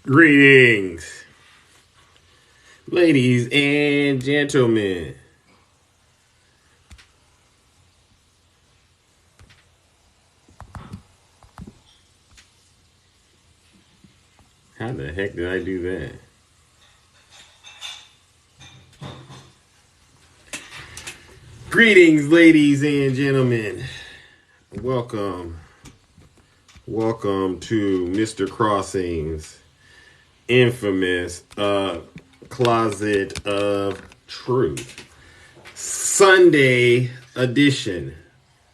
Greetings, ladies and gentlemen. How the heck did I do that? Greetings, ladies and gentlemen. Welcome to Mr. Crossing's infamous Closet of Truth Sunday edition.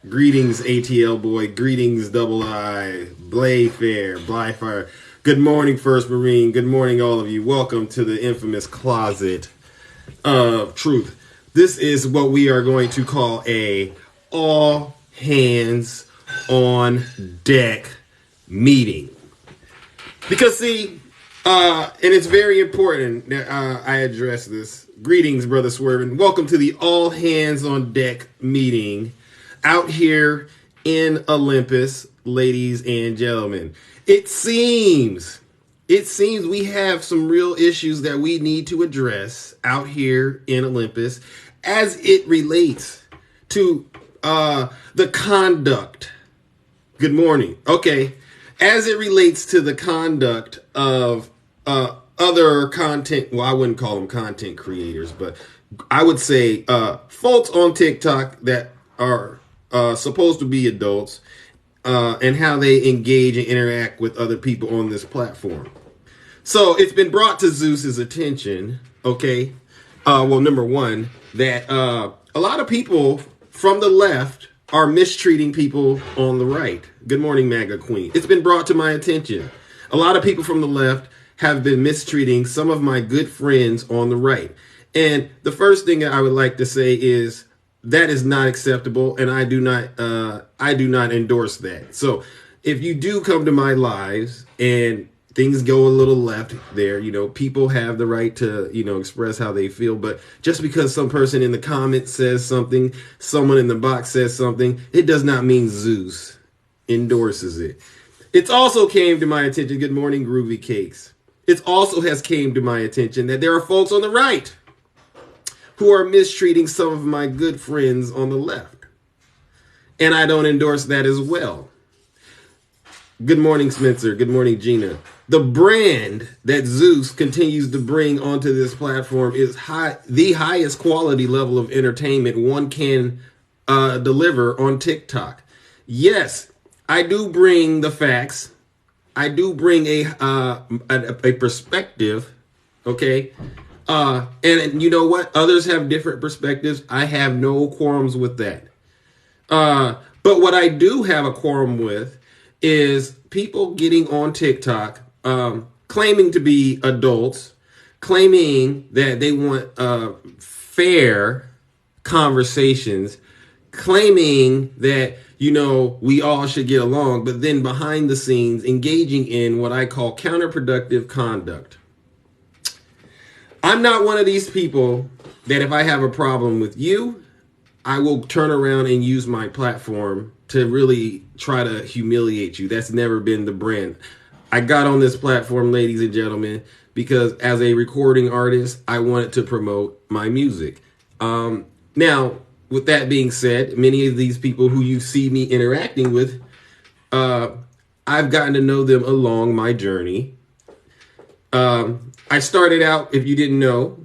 Greetings, ATL boy. Greetings, Double I, Blyfire. Good morning, First Marine. Good morning, all of you. Welcome to the infamous Closet of Truth. This is what we are going to call a all hands on deck meeting. Because see, and it's very important that I address this. Greetings, Brother Swervin. Welcome to the all hands on deck meeting out here in Olympus, ladies and gentlemen. It seems we have some real issues that we need to address out here in Olympus as it relates to the conduct. Good morning. Okay. As it relates to the conduct of other content, well, I wouldn't call them content creators, but I would say folks on TikTok that are supposed to be adults and how they engage and interact with other people on this platform. So it's been brought to Zeus's attention, okay, well, number one, that a lot of people from the left are mistreating people on the right. Good morning, MAGA Queen. It's been brought to my attention. A lot of people from the left have been mistreating some of my good friends on the right. And the first thing I would like to say is that is not acceptable, and I do not endorse that. So if you do come to my lives and things go a little left there, you know, people have the right to, you know, express how they feel. But just because some person in the comments says something, someone in the box says something, it does not mean Zeus endorses it. It's also came to my attention, good morning, Groovy Cakes. It also has came to my attention that there are folks on the right who are mistreating some of my good friends on the left. And I don't endorse that as well. Good morning, Spencer. Good morning, Gina. The brand that Zeus continues to bring onto this platform is the highest quality level of entertainment one can deliver on TikTok. Yes, I do bring the facts. I do bring a perspective, okay? And you know what? Others have different perspectives. I have no qualms with that. But what I do have a quorum with is people getting on TikTok, claiming to be adults, claiming that they want fair conversations, claiming that, you know, we all should get along, but then behind the scenes engaging in what I call counterproductive conduct. I'm not one of these people that if I have a problem with you, I will turn around and use my platform to really try to humiliate you. That's never been the brand. I got on this platform, ladies and gentlemen, because as a recording artist, I wanted to promote my music. Now, with that being said, many of these people who you see me interacting with, I've gotten to know them along my journey. I started out, if you didn't know,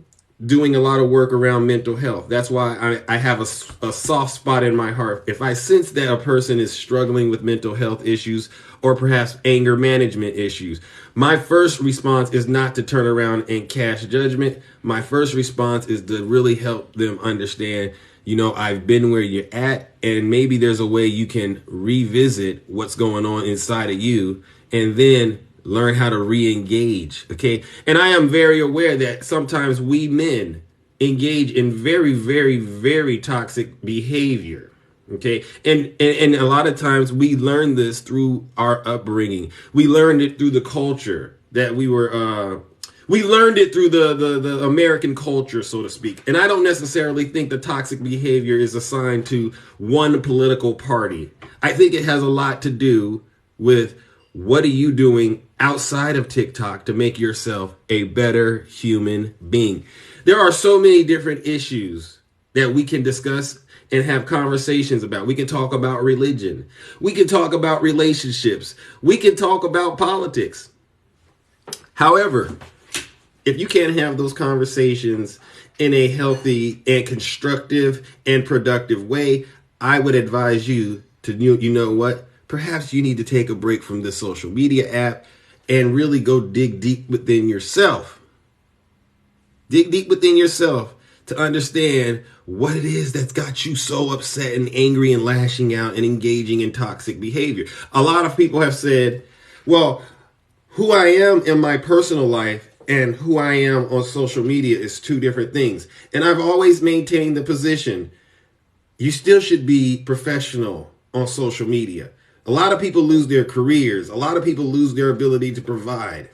doing a lot of work around mental health. That's why I have a soft spot in my heart. If I sense that a person is struggling with mental health issues or perhaps anger management issues, my first response is not to turn around and cast judgment. My first response is to really help them understand, you know, I've been where you're at, and maybe there's a way you can revisit what's going on inside of you and then learn how to re-engage, okay? And I am very aware that sometimes we men engage in very, very, very toxic behavior, okay? And a lot of times we learn this through our upbringing. We learned it through the culture that we learned it through the American culture, so to speak. And I don't necessarily think the toxic behavior is assigned to one political party. I think it has a lot to do with What are you doing outside of TikTok to make yourself a better human being? There are so many different issues that we can discuss and have conversations about. We can talk about religion. We can talk about relationships. We can talk about politics. However, if you can't have those conversations in a healthy and constructive and productive way, I would advise you to, you know what? Perhaps you need to take a break from this social media app and really go dig deep within yourself. Dig deep within yourself to understand what it is that's got you so upset and angry and lashing out and engaging in toxic behavior. A lot of people have said, well, who I am in my personal life and who I am on social media is two different things. And I've always maintained the position, you still should be professional on social media. A lot of people lose their careers. A lot of people lose their ability to provide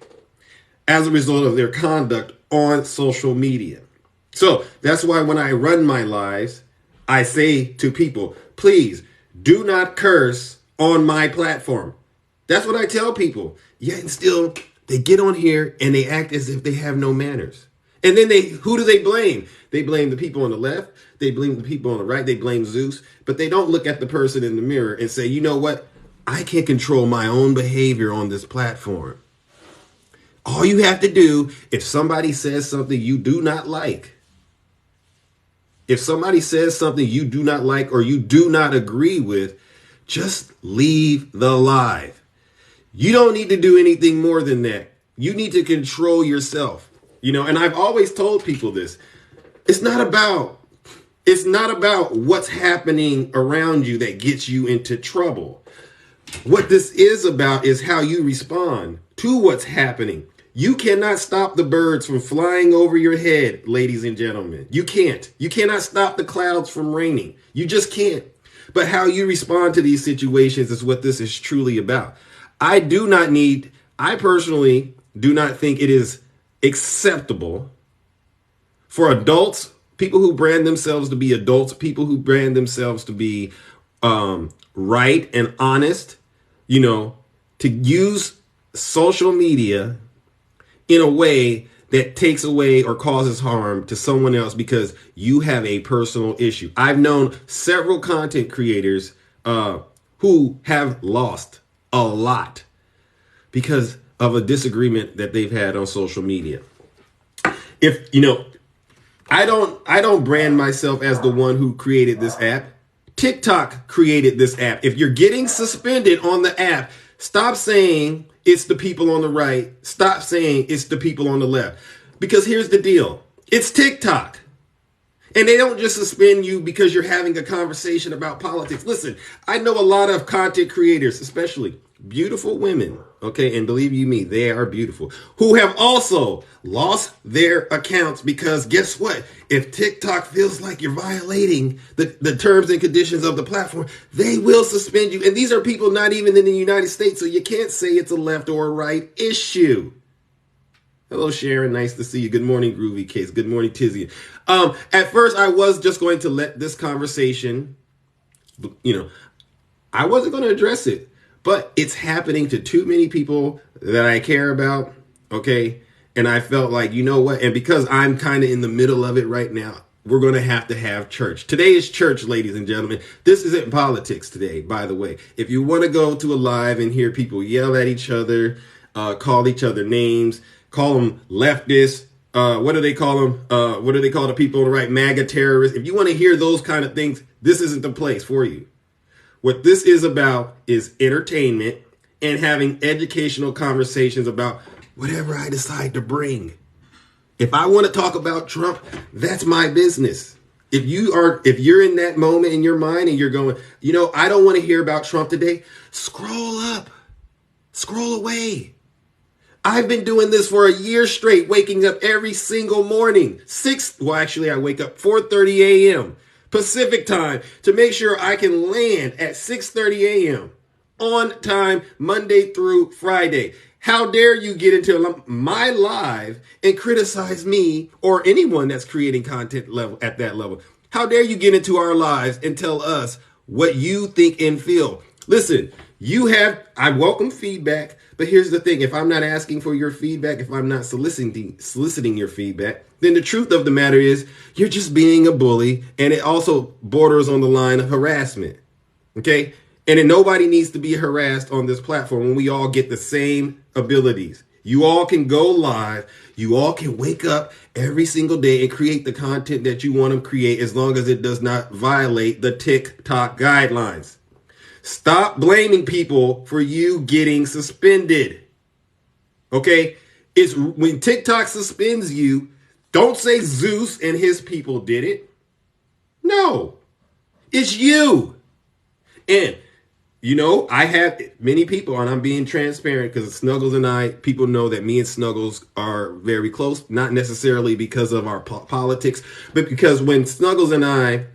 as a result of their conduct on social media. So that's why when I run my lives, I say to people, please do not curse on my platform. That's what I tell people. Yet and still, they get on here and they act as if they have no manners. And then who do they blame? They blame the people on the left. They blame the people on the right. They blame Zeus. But they don't look at the person in the mirror and say, you know what? I can't control my own behavior on this platform. All you have to do, if somebody says something you do not like, if somebody says something you do not like or you do not agree with, just leave the live. You don't need to do anything more than that. You need to control yourself. And I've always told people this. It's not about what's happening around you that gets you into trouble. What this is about is how you respond to what's happening. You cannot stop the birds from flying over your head, ladies and gentlemen. You can't. You cannot stop the clouds from raining. You just can't. But how you respond to these situations is what this is truly about. I personally do not think it is acceptable for adults, people who brand themselves to be adults, people who brand themselves to be right and honest, to use social media in a way that takes away or causes harm to someone else because you have a personal issue. I've known several content creators who have lost a lot because of a disagreement that they've had on social media. I don't brand myself as the one who created this app. TikTok created this app. If you're getting suspended on the app, stop saying it's the people on the right. Stop saying it's the people on the left. Because here's the deal. It's TikTok. And they don't just suspend you because you're having a conversation about politics. Listen, I know a lot of content creators, especially beautiful women, okay, and believe you me, they are beautiful, who have also lost their accounts because guess what? If TikTok feels like you're violating the terms and conditions of the platform, they will suspend you. And these are people not even in the United States, so you can't say it's a left or a right issue. Hello, Sharon. Nice to see you. Good morning, Groovy Case. Good morning, Tizzy. At first, I was just going to let this conversation, I wasn't going to address it. But it's happening to too many people that I care about, okay? And I felt like, you know what? And because I'm kind of in the middle of it right now, we're going to have church. Today is church, ladies and gentlemen. This isn't politics today, by the way. If you want to go to a live and hear people yell at each other, call each other names, call them leftists, what do they call them? What do they call the people on the right? MAGA terrorists. If you want to hear those kind of things, this isn't the place for you. What this is about is entertainment and having educational conversations about whatever I decide to bring. If I want to talk about Trump, that's my business. If you're in that moment in your mind and you're going, I don't want to hear about Trump today, scroll up, scroll away. I've been doing this for a year straight, waking up every single morning. I wake up 4:30 a.m. Pacific time to make sure I can land at 6:30 a.m. on time, Monday through Friday. How dare you get into my live and criticize me or anyone that's creating content at that level? How dare you get into our lives and tell us what you think and feel? Listen, I welcome feedback, but here's the thing. If I'm not asking for your feedback, if I'm not soliciting your feedback, then the truth of the matter is you're just being a bully, and it also borders on the line of harassment. Okay? And then nobody needs to be harassed on this platform when we all get the same abilities. You all can go live. You all can wake up every single day and create the content that you want to create as long as it does not violate the TikTok guidelines. Stop blaming people for you getting suspended. Okay? It's when TikTok suspends you, don't say Zeus and his people did it. No. It's you. And I have many people, and I'm being transparent because Snuggles and I, people know that me and Snuggles are very close, not necessarily because of our politics, but because when Snuggles and I,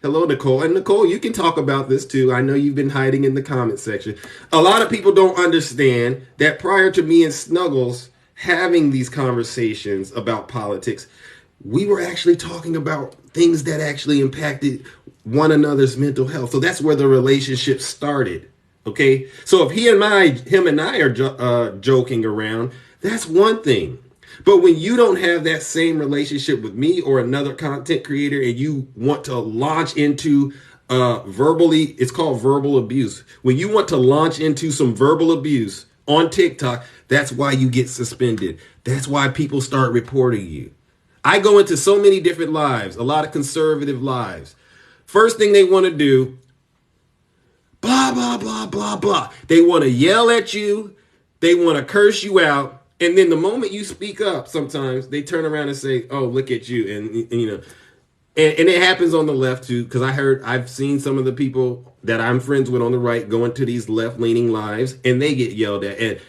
hello, Nicole. And Nicole, you can talk about this too. I know you've been hiding in the comment section. A lot of people don't understand that prior to me and Snuggles having these conversations about politics, we were actually talking about things that actually impacted one another's mental health. So that's where the relationship started. Okay. So if him and I are joking around, that's one thing. But when you don't have that same relationship with me or another content creator and you want to launch into it's called verbal abuse. When you want to launch into some verbal abuse on TikTok, that's why you get suspended. That's why people start reporting you. I go into so many different lives, a lot of conservative lives. First thing they want to do, blah, blah, blah, blah, blah. They want to yell at you. They want to curse you out. And then the moment you speak up, sometimes they turn around and say, oh, look at you. And it happens on the left too, because I've seen some of the people that I'm friends with on the right go into these left-leaning lives and they get yelled at. And,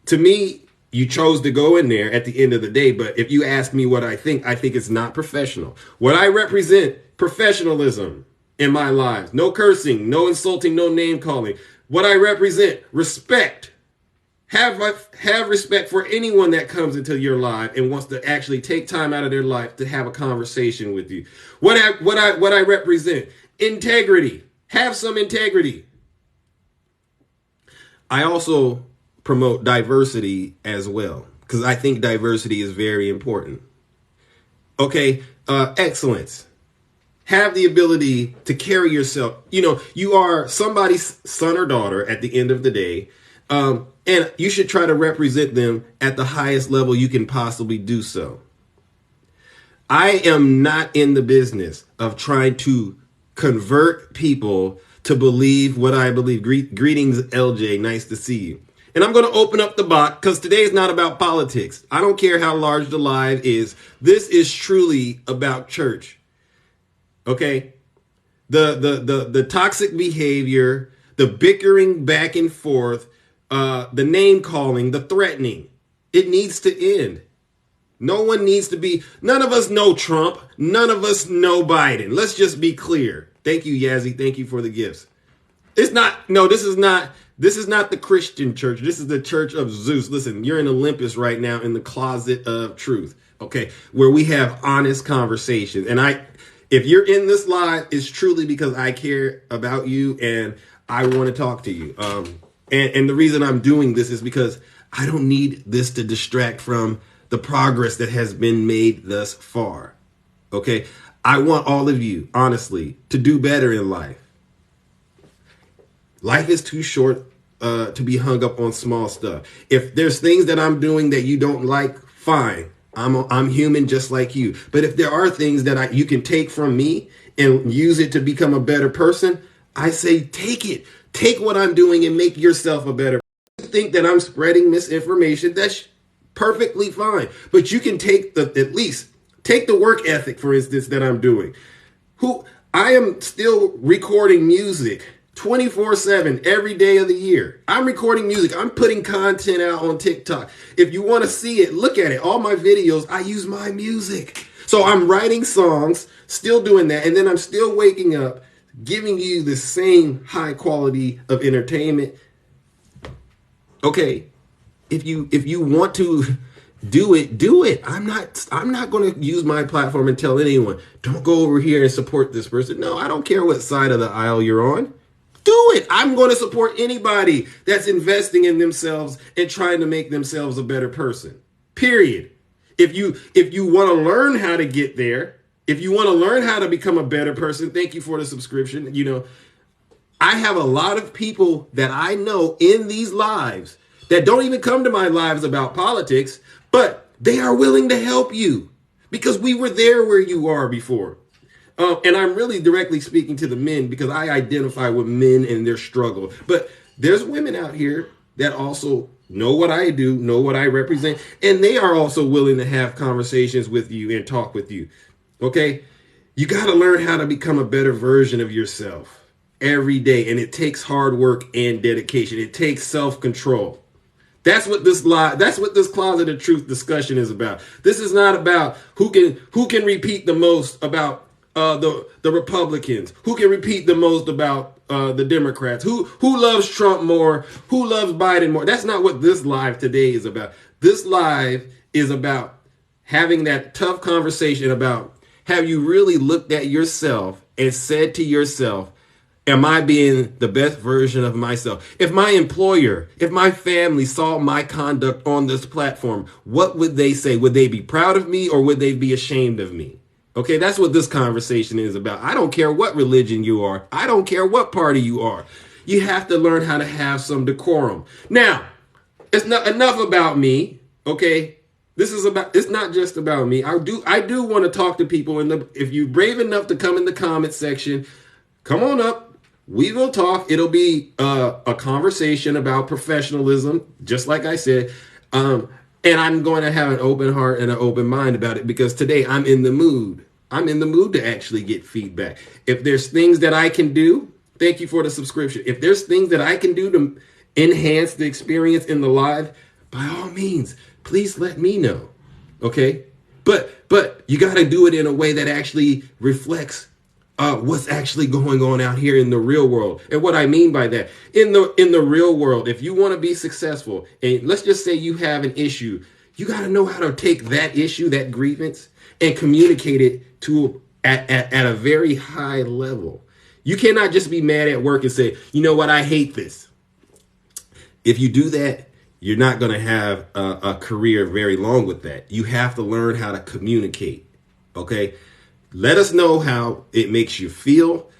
to me, you chose to go in there at the end of the day. But if you ask me what I think it's not professional. What I represent, professionalism in my lives. No cursing, no insulting, no name calling. What I represent, respect. Have respect for anyone that comes into your life and wants to actually take time out of their life to have a conversation with you. What I represent, integrity. Have some integrity. I also promote diversity as well because I think diversity is very important. Okay, excellence. Have the ability to carry yourself. You are somebody's son or daughter at the end of the day. And you should try to represent them at the highest level you can possibly do so. I am not in the business of trying to convert people to believe what I believe. Greetings, LJ. Nice to see you. And I'm going to open up the bot because today is not about politics. I don't care how large the live is. This is truly about church. Okay? The toxic behavior, the bickering back and forth, the name calling, the threatening. It needs to end. None of us know Trump. None of us know Biden. Let's just be clear. Thank you, Yazzie. Thank you for the gifts. This is not the Christian church. This is the church of Zeus. Listen, you're in Olympus right now in the closet of truth. Okay. Where we have honest conversations. And if you're in this live, it's truly because I care about you and I want to talk to you. And the reason I'm doing this is because I don't need this to distract from the progress that has been made thus far. Okay. I want all of you, honestly, to do better in life. Life is too short to be hung up on small stuff. If there's things that I'm doing that you don't like, fine. I'm human just like you. But if there are things that you can take from me and use it to become a better person, I say take it. Take what I'm doing and make yourself a better person. If you think that I'm spreading misinformation, that's perfectly fine. But you can at least take the work ethic, for instance, that I'm doing. I am still recording music 24/7 every day of the year. I'm recording music. I'm putting content out on TikTok. If you want to see it, look at it. All my videos, I use my music. So I'm writing songs, still doing that. And then I'm still waking up, giving you the same high quality of entertainment. Okay. If you want to do it. I'm not going to use my platform and tell anyone, don't go over here and support this person. No, I don't care what side of the aisle you're on. do it. I'm going to support anybody that's investing in themselves and trying to make themselves a better person. Period. If you want to learn how to get there, if you want to learn how to become a better person, thank you for the subscription. I have a lot of people that I know in these lives that don't even come to my lives about politics, but they are willing to help you because we were there where you are before. And I'm really directly speaking to the men because I identify with men and their struggle. But there's women out here that also know what I do, know what I represent, and they are also willing to have conversations with you and talk with you. Okay? You got to learn how to become a better version of yourself every day. And it takes hard work and dedication. It takes self-control. That's what this closet of truth discussion is about. This is not about who can repeat the most about the Republicans, who can repeat the most about the Democrats, who loves Trump more, who loves Biden more. That's not what this live today is about. This live is about having that tough conversation about, have you really looked at yourself and said to yourself, am I being the best version of myself? If my employer, if my family saw my conduct on this platform, what would they say? Would they be proud of me or would they be ashamed of me? Okay, that's what this conversation is about. I don't care what religion you are. I don't care what party you are. You have to learn how to have some decorum. Now, it's not enough about me, okay? It's not just about me. I do want to talk to people if you're brave enough to come in the comment section, come on up. We will talk. It'll be a conversation about professionalism, just like I said. And I'm going to have an open heart and an open mind about it because today I'm in the mood. I'm in the mood to actually get feedback. If there's things that I can do, thank you for the subscription. If there's things that I can do to enhance the experience in the live, by all means, please let me know. Okay? But you got to do it in a way that actually reflects what's actually going on out here in the real world. And what I mean by that, in the real world, if you want to be successful, and let's just say you have an issue, you got to know how to take that issue, that grievance, and communicate it to at a very high level. You cannot just be mad at work and say, you know what, I hate this. If you do that, you're not going to have a career very long with that. You have to learn how to communicate. Okay? Let us know how it makes you feel.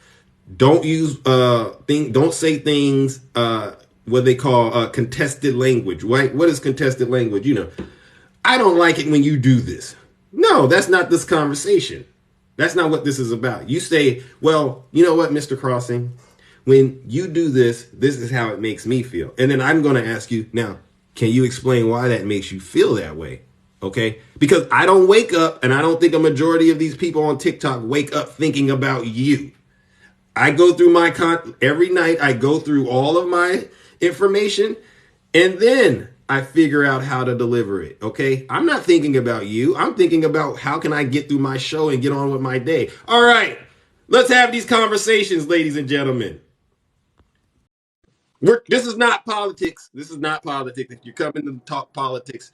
Don't don't say things what they call contested language. Right? What is contested language? I don't like it when you do this. No, that's not this conversation. That's not what this is about. You say, well, you know what, Mr. Crossing, when you do this, this is how it makes me feel. And then I'm going to ask you, now, can you explain why that makes you feel that way? Okay? Because I don't wake up, and I don't think a majority of these people on TikTok wake up thinking about you. I go through every night, I go through all of my information, and then I figure out how to deliver it. Okay? I'm not thinking about you. I'm thinking about how can I get through my show and get on with my day. All right. Let's have these conversations, ladies and gentlemen. This is not politics. This is not politics. If you're coming to talk politics,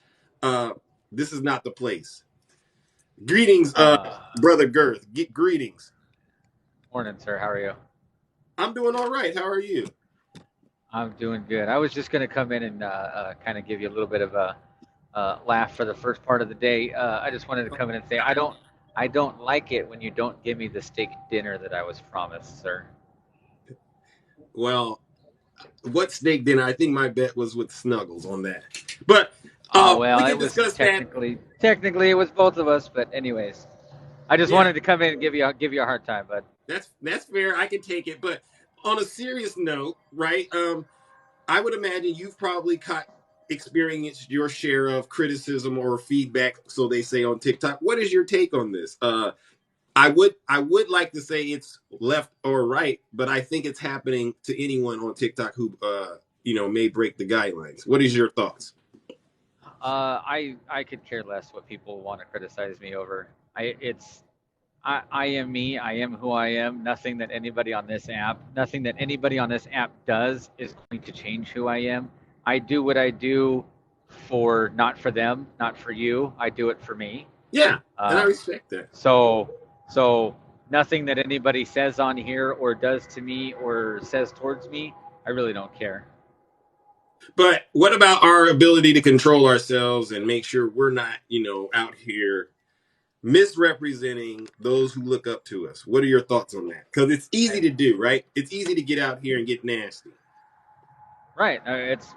this is not the place. Greetings, Brother Girth. Greetings. Morning, sir. How are you? I'm doing all right. How are you? I'm doing good. I was just going to come in and kind of give you a little bit of a laugh for the first part of the day. I just wanted to come in and say I don't like it when you don't give me the steak dinner that I was promised, sir. Well, what steak dinner? I think my bet was with Snuggles on that. But Oh we well, can it was discuss that. technically it was both of us, but anyways, I just Yeah, wanted to come in and give you a hard time, but that's fair. I can take it. But on a serious note, right? I would imagine you've probably experienced your share of criticism or feedback, so they say on TikTok. What is your take on this? I would like to say it's left or right, but I think it's happening to anyone on TikTok who may break the guidelines. What is your thoughts? I could care less what people want to criticize me over. I am me. I am who I am. Nothing that anybody on this app does is going to change who I am. I do what I do not for them, not for you. I do it for me. Yeah, and I Um, respect that. so, so nothing that anybody says on here or does to me or says towards me, I really don't care. But what about our ability to control ourselves and make sure we're not, out here misrepresenting those who look up to us? What are your thoughts on that? Because it's easy I, to do, right? It's easy to get out here and get nasty. right.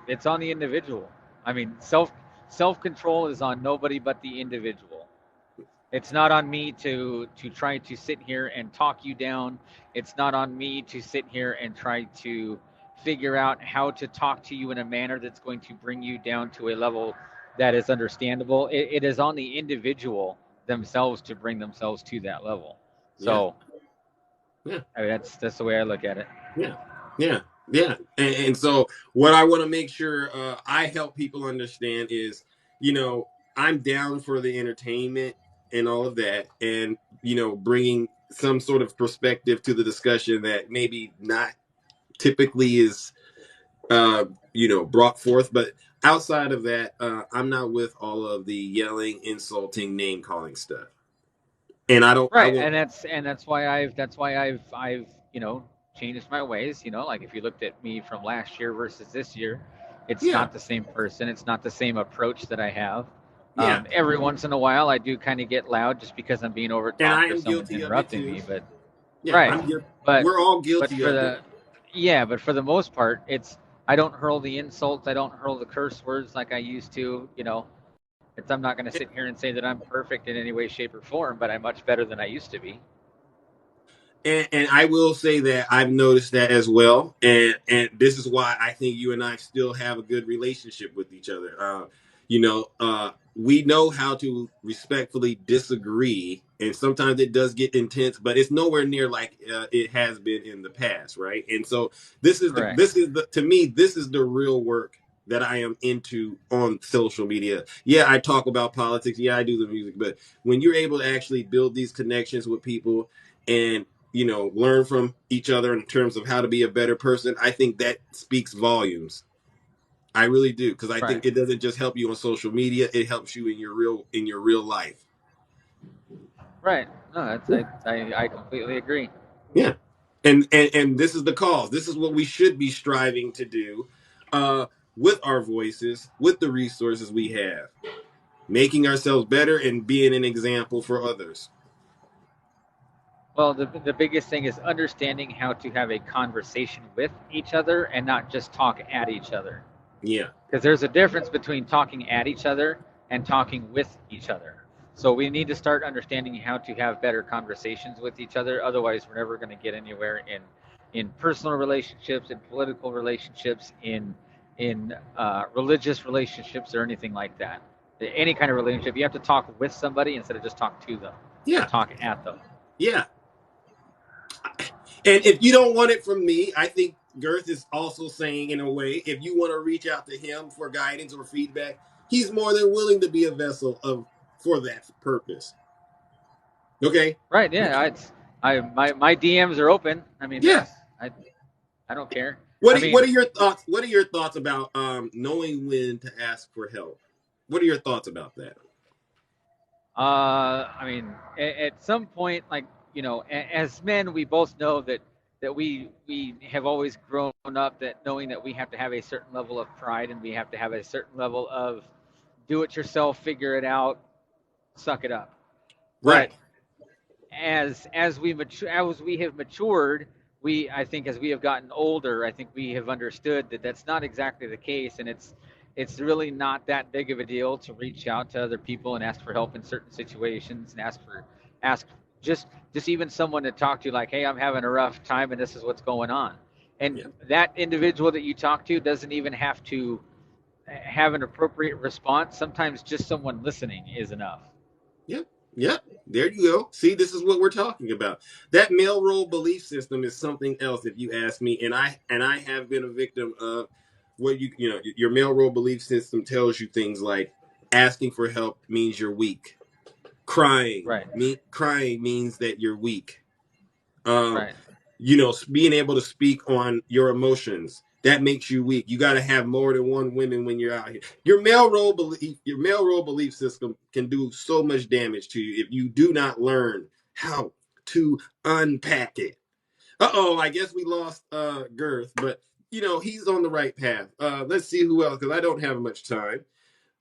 It's on the individual. I mean, self control is on nobody but the individual. It's not on me to try to sit here and talk you down. It's not on me to sit here and try to figure out how to talk to you in a manner that's going to bring you down to a level that is understandable. It is on the individual themselves to bring themselves to that level. Yeah, So yeah, I mean, that's the way I look at it. yeah, yeah, yeah. And so, what I want to make sure I help people understand is, you know, I'm down for the entertainment and all of that, and bringing some sort of perspective to the discussion that maybe not typically is brought forth. But outside of that, I'm not with all of the yelling, insulting, name calling stuff. And I Right, won't. and that's why I've changed my ways. Like if you looked at me from last year versus this year, it's Yeah, not the same person. It's not the same approach that I have. yeah. Every once in a while, I do kind of get loud just because I'm being And I overtalked or am someone's guilty of it interrupting too. me. But Yeah, right, I'm guilty. but We're all but guilty for of it. the yeah, but for the most part, I don't hurl the insults. I don't hurl the curse words like I used to. I'm not going to sit here and say that I'm perfect in any way, shape, or form, but I'm much better than I used to be. And I will say that I've noticed that as well, and this is why I think you and I still have a good relationship with each other. We know how to respectfully disagree, and sometimes it does get intense, but it's nowhere near like it has been in the past, right? And so Correct. to me, this is the real work that I am into on social media. Yeah, I talk about politics. Yeah, I do the music, but when you're able to actually build these connections with people and learn from each other in terms of how to be a better person, I think that speaks volumes. I really do, because I Right. think it doesn't just help you on social media; it helps you in your real life. Right. No, that's Yeah, I completely agree. yeah. And this is the cause. This is what we should be striving to do, uh, with our voices, with the resources we have, making ourselves better and being an example for others. Well, the biggest thing is understanding how to have a conversation with each other and not just talk at each other. Yeah, Because there's a difference between talking at each other and talking with each other. So we need to start understanding how to have better conversations with each other. Otherwise, we're never going to get anywhere in personal relationships, in political relationships, in religious relationships, or anything like that. Any kind of relationship, you have to talk with somebody instead of just talk to them or yeah, talk at them. yeah. And if you don't want it from me, I think Girth is also saying, in a way, if you want to reach out to him for guidance or feedback, he's more than willing to be a vessel of for that purpose. Okay. Right? Yeah. My DMs are open. I mean, Yeah. I don't care. I What mean, are your thoughts? What are your thoughts about knowing when to ask for help? What are your thoughts about that? at some point, like as men, we both know that we have always grown up that knowing that we have to have a certain level of pride and we have to have a certain level of do it yourself, figure it out, suck it up. Right. But as we have matured, we I think as we have gotten older, I think we have understood that that's not exactly the case, and it's really not that big of a deal to reach out to other people and ask for help in certain situations and ask just even someone to talk to, like, hey, I'm having a rough time and this is what's going on. And Yeah. that individual that you talk to doesn't even have to have an appropriate response. Sometimes just someone listening is enough. Yep. Yep. There you go. See, this is what we're talking about. That male role belief system is something else, if you ask me. And I have been a victim of what your male role belief system tells you things like asking for help means you're weak. Right. Crying means that you're weak. Um, Right. being able to speak on your emotions, that makes you weak. You got to have more than one woman when you're out here. Your male role belief system can do so much damage to you if you do not learn how to unpack it. Uh-oh, I guess we lost Girth, but he's on the right path. Let's see who else, because I don't have much time.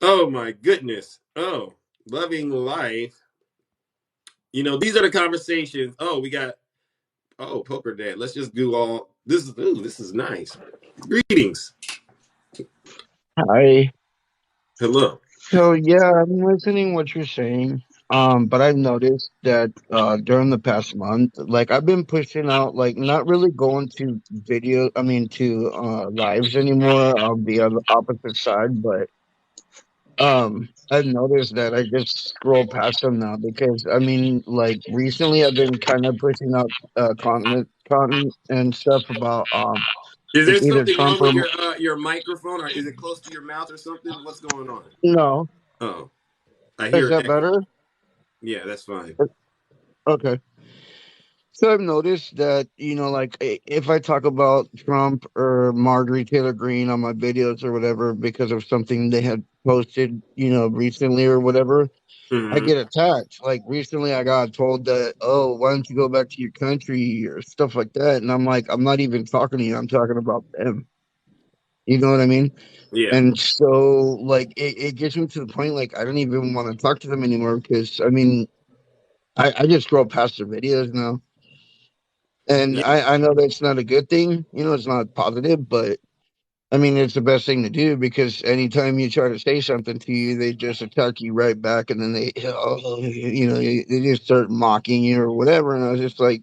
Oh my goodness. Oh, loving life. These are the conversations. Oh, we got Poker Dad. Let's just do all this is this is nice. Greetings. Hi. Hello. So yeah, I'm listening what you're saying. But I've noticed that during the past month, like I've been pushing out, like not really going to to lives anymore on the other opposite side, but I've noticed that I just scroll past them now because like recently I've been kind of pushing out content and stuff about Is like there either something Trump wrong with or your microphone, or is it close to your mouth or something? What's going on? no. Oh, I Is hear that echo. better? Yeah, that's fine. Okay. So I've noticed that, like if I talk about Trump or Marjorie Taylor Greene on my videos or whatever because of something they had posted, recently or whatever, I Hmm. get attacked. Like recently I got told that, oh, why don't you go back to your country or stuff like that? And I'm like, I'm not even talking to you. I'm talking about them. You know what I mean? Yeah. And so like it gets me to the point like I don't even want to talk to them anymore because I just scroll past their videos now. And Yeah. I know that's not a good thing, it's not positive, but it's the best thing to do because anytime you try to say something to you, they just attack you right back, and then they just start mocking you or whatever. And I was just like,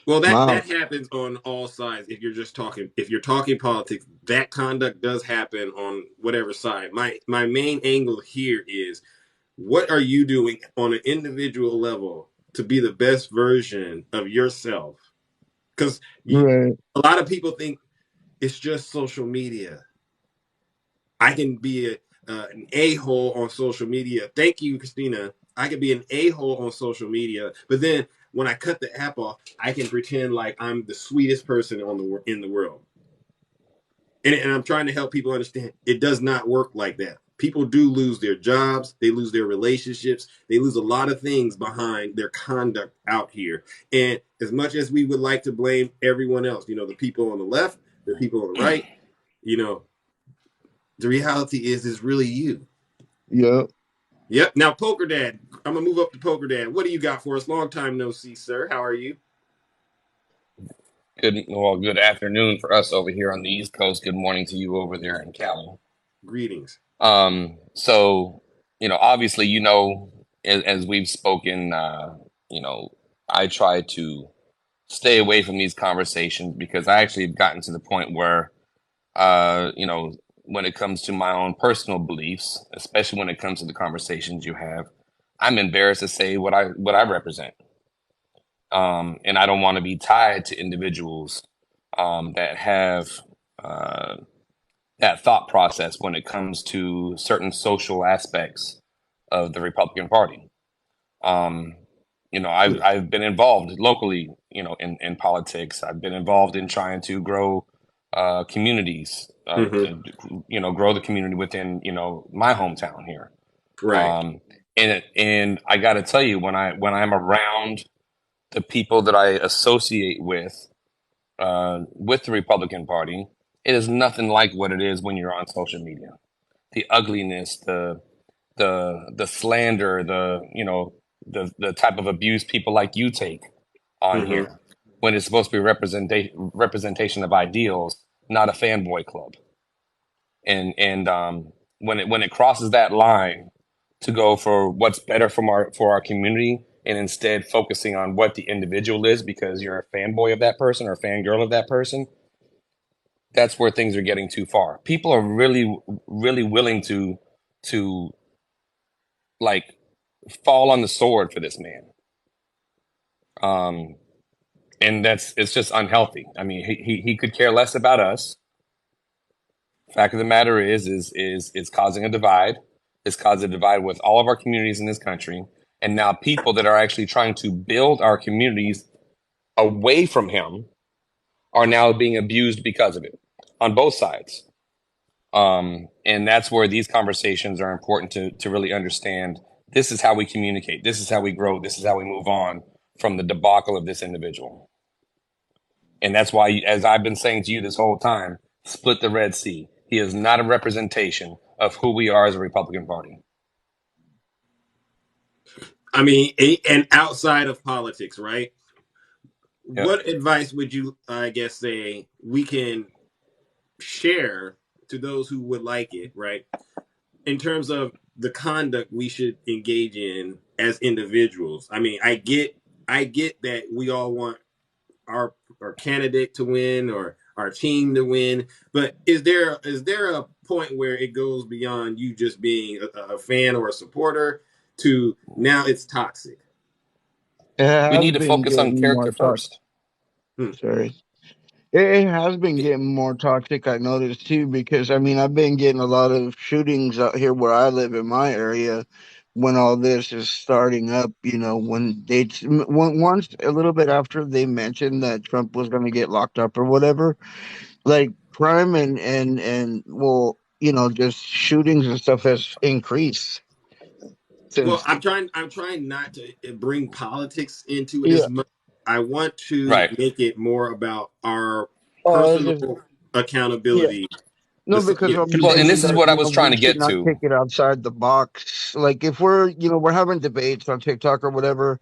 Well, I'm that out. happens on all sides. If you're talking politics, that conduct does happen on whatever side. My main angle here is, what are you doing on an individual level to be the best version of yourself? Because Right. a lot of people think it's just social media. I can be an a-hole on social media. Thank you, Christina. I can be an a-hole on social media, but then when I cut the app off, I can pretend like I'm the sweetest person in the world. And I'm trying to help people understand it does not work like that. People do lose their jobs, they lose their relationships, they lose a lot of things behind their conduct out here. And as much as we would like to blame everyone else, the people on the left, the people on the right, you know, the reality is it's really you. Yeah. Yep. Now, Poker Dad, I'm gonna move up to Poker Dad. What do you got for us? Long time no see, sir. How are you? Good afternoon for us over here on the East Coast. Good morning to you over there in Cali. Greetings. So obviously, as we've spoken, you know, I try to stay away from these conversations because I actually have gotten to the point where, when it comes to my own personal beliefs, especially when it comes to the conversations you have, I'm embarrassed to say what I represent. And I don't want to be tied to individuals that have uh, that thought process when it comes to certain social aspects of the Republican Party. Um, I've been involved locally, in politics. I've been involved in trying to grow communities, Mm-hmm. grow the community within, my hometown here. Right. Um, and I got to tell you, when I'm around the people that I associate with the Republican Party, it is nothing like what it is when you're on social media. The ugliness, the slander, the type of abuse people like you take on Mm-hmm. here, when it's supposed to be representation of ideals, not a fanboy club. And when it crosses that line to go for what's better for our community and instead focusing on what the individual is because you're a fanboy of that person or a fangirl of that person, that's where things are getting too far. People are really, really willing to like fall on the sword for this man. Um, and it's just unhealthy. I mean, he could care less about us. Fact of the matter is it's causing a divide. It's causing a divide with all of our communities in this country. And now people that are actually trying to build our communities away from him are now being abused because of it on both sides. And that's where these conversations are important to really understand. This is how we communicate. This is how we grow. This is how we move on from the debacle of this individual. And that's why, as I've been saying to you this whole time, split the Red Sea. He is not a representation of who we are as a Republican Party. I mean, and outside of politics, right? Yep. What advice would you, I guess, say we can share to those who would like it, right? In terms of the conduct we should engage in as individuals. I mean, I get that we all want our candidate to win or our team to win, but is there a point where it goes beyond you just being a fan or a supporter to now it's toxic? It We has need to been focus on getting more character toxic. first. Sorry. It has been getting more toxic, I noticed too, because I mean, I've been getting a lot of shootings out here where I live in my area when all this is starting up, when once a little bit after they mentioned that Trump was going to get locked up or whatever, like crime and well, just shootings and stuff has increased Well, since. I'm trying not to bring politics into it Yeah. as much. I want to Right. make it more about our Just personal yeah. accountability. No, because I'm Well, and saying this is that, what I was trying we to should get not to. take it outside the box. Like if we're having debates on TikTok or whatever,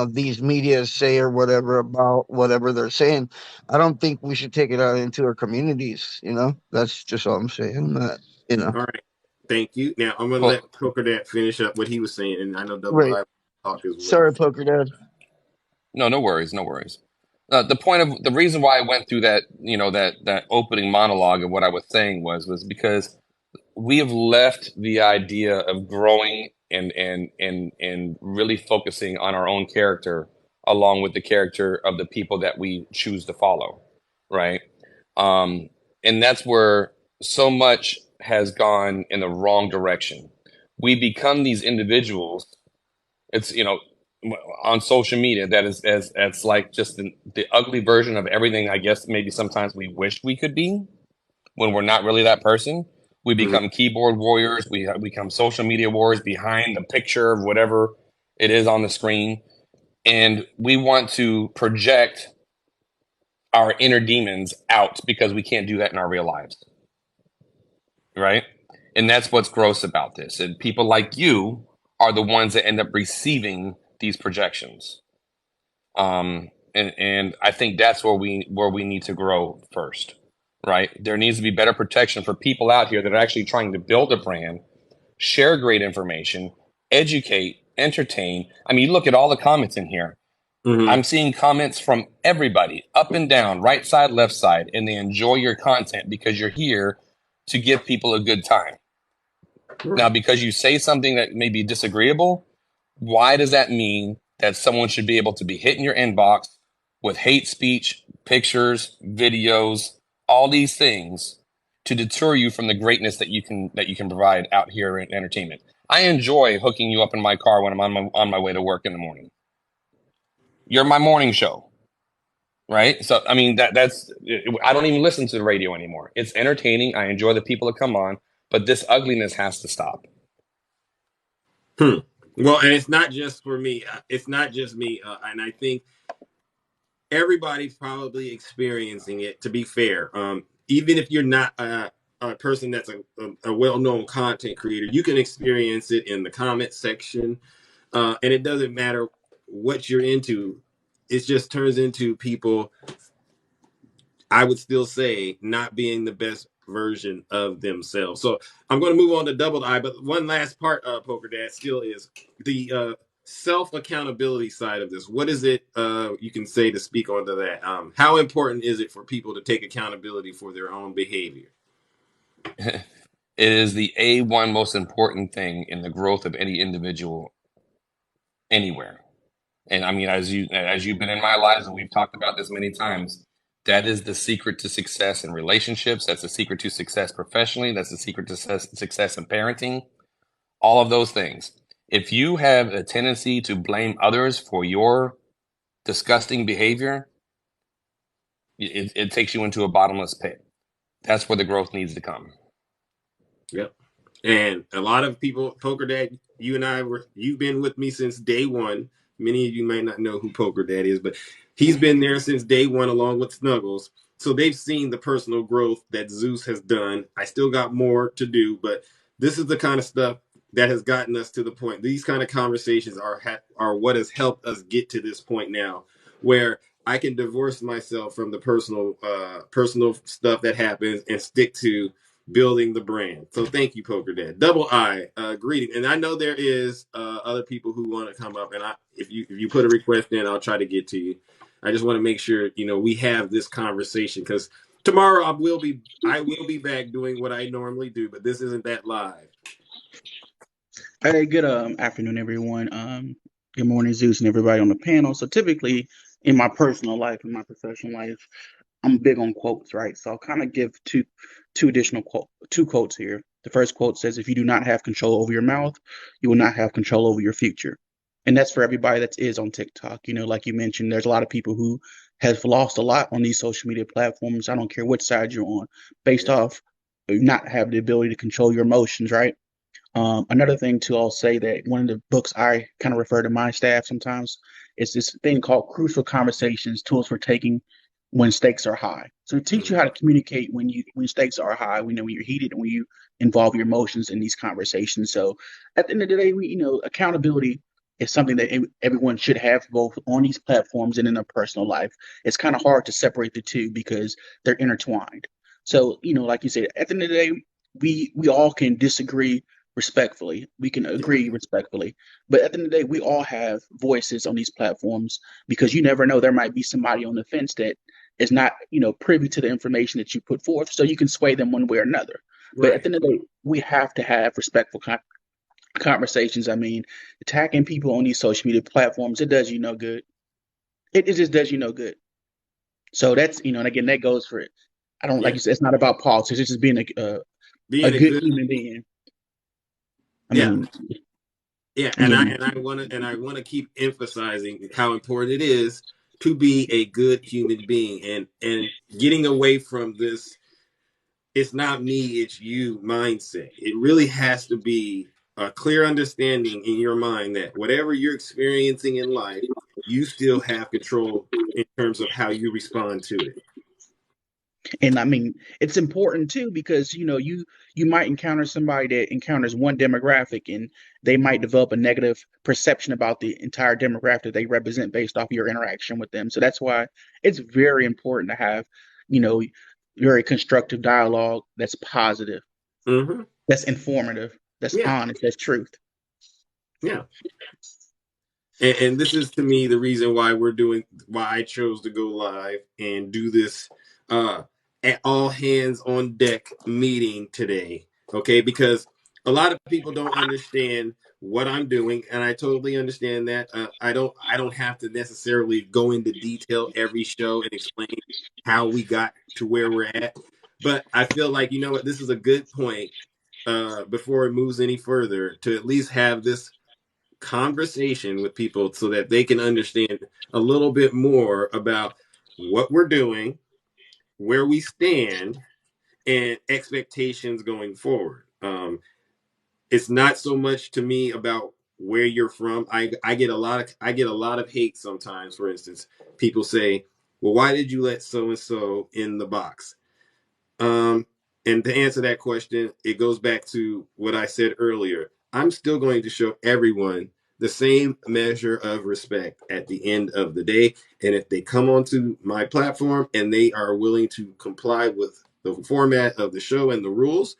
these medias say or whatever about whatever they're saying, I don't think we should take it out into our communities. That's just all I'm saying. All right, thank you. Now I'm going to Well, let Poker Dad finish up what he was saying, and I know Double Right. I talk as well. Sorry, Poker Dad. no worries, no worries. The reason why I went through that, that opening monologue of what I was saying was because we have left the idea of growing and really focusing on our own character along with the character of the people that we choose to follow, right? Um, and that's where so much has gone in the wrong direction. We become these individuals. It's on social media that is as that's like just the ugly version of everything. I guess maybe sometimes we wish we could be when we're not really that person. We Mhm. become keyboard warriors. We become social media warriors behind the picture of whatever it is on the screen. And we want to project our inner demons out because we can't do that in our real lives. Right. And that's what's gross about this. And people like you are the ones that end up receiving these projections. And I think that's where we need to grow first, right? There needs to be better protection for people out here that are actually trying to build a brand, share great information, educate, entertain. I mean, you look at all the comments in here. Mhm. I'm seeing comments from everybody, up and down, right side, left side, and they enjoy your content because you're here to give people a good time. Now, because you say something that may be disagreeable, why does that mean that someone should be able to be hitting your inbox with hate speech, pictures, videos, all these things to deter you from the greatness that you can provide out here in entertainment? I enjoy hooking you up in my car when I'm on my way to work in the morning. You're my morning show, right? So I mean that's I don't even listen to the radio anymore. It's entertaining. I enjoy the people that come on, but this ugliness has to stop. Well, and it's not just for me. It's not just me, and I think everybody's probably experiencing it. To be fair, even if you're not a person that's a well-known content creator, you can experience it in the comment section, and it doesn't matter what you're into. It just turns into people, I would still say, not being the best version of themselves. So I'm going to move on to Double I, but one last part, Poker Dad, still is the self accountability side of this. What is it you can say to speak onto that? How important is it for people to take accountability for their own behavior? It is the A1 most important thing in the growth of any individual anywhere. And I mean, as you've been in my lives, and we've talked about this many times, that is the secret to success in relationships. That's the secret to success professionally. That's the secret to success in parenting. All of those things. If you have a tendency to blame others for your disgusting behavior, it takes you into a bottomless pit. That's where the growth needs to come. Yep. And a lot of people, Poker Dad, you've been with me since day one. Many of you might not know who Poker Dad is, but he's been there since day one along with Snuggles. So they've seen the personal growth that Zeus has done. I still got more to do, but this is the kind of stuff that has gotten us to the point. These kind of conversations are what has helped us get to this point now, where I can divorce myself from the personal stuff that happens and stick to building the brand. So thank you, Poker Dad. Double I, greeting. And I know there is other people who want to come up, and if you put a request in, I'll try to get to you. I just want to make sure we have this conversation, because tomorrow I will be back doing what I normally do, but this isn't that live. Hey, good afternoon, everyone. Good morning, Zeus, and everybody on the panel. So typically, in my personal life, in my professional life, I'm big on quotes, right? So I'll kind of give two quotes here. The first quote says, "If you do not have control over your mouth, you will not have control over your future." And that's for everybody that is on TikTok. Like you mentioned, there's a lot of people who have lost a lot on these social media platforms. I don't care which side you're on, based off not have the ability to control your emotions, right? Another thing too, I'll say that one of the books I kind of refer to my staff sometimes is this thing called Crucial Conversations: Tools for Taking When Stakes Are High. So it teaches you how to communicate when stakes are high. We know when you're heated and when you involve your emotions in these conversations. So at the end of the day, accountability is something that everyone should have, both on these platforms and in their personal life. It's kind of hard to separate the two because they're intertwined. So like you said, at the end of the day, we all can disagree respectfully. We can agree respectfully. But at the end of the day, we all have voices on these platforms, because you never know, there might be somebody on the fence that is not, privy to the information that you put forth. So you can sway them one way or another. But at the end of the day, we have to have respectful conversations. I mean, attacking people on these social media platforms, it does you no good. It just does you no good. So that's, and again, that goes for it. I don't like you said, it's not about politics. It's just being a good human being. And I want to keep emphasizing how important it is to be a good human being, and getting away from this "it's not me, it's you" mindset. It really has to be a clear understanding in your mind that whatever you're experiencing in life, you still have control in terms of how you respond to it. And I mean, it's important too, because you might encounter somebody that encounters one demographic, and they might develop a negative perception about the entire demographic they represent based off your interaction with them. So that's why it's very important to have, very constructive dialogue that's positive, that's informative, that's honest, that's truth. Yeah. And this is, to me, the reason why I chose to go live and do this at all hands on deck meeting today. Okay, because a lot of people don't understand what I'm doing, and I totally understand that. I don't have to necessarily go into detail every show and explain how we got to where we're at. But I feel like, what, this is a good point before it moves any further, to at least have this conversation with people so that they can understand a little bit more about what we're doing, where we stand, and expectations going forward. It's not so much to me about where you're from. I get a lot of hate sometimes. For instance, people say, "Well, why did you let so and so in the box?" And to answer that question, it goes back to what I said earlier. I'm still going to show everyone the same measure of respect at the end of the day. And if they come onto my platform and they are willing to comply with the format of the show and the rules,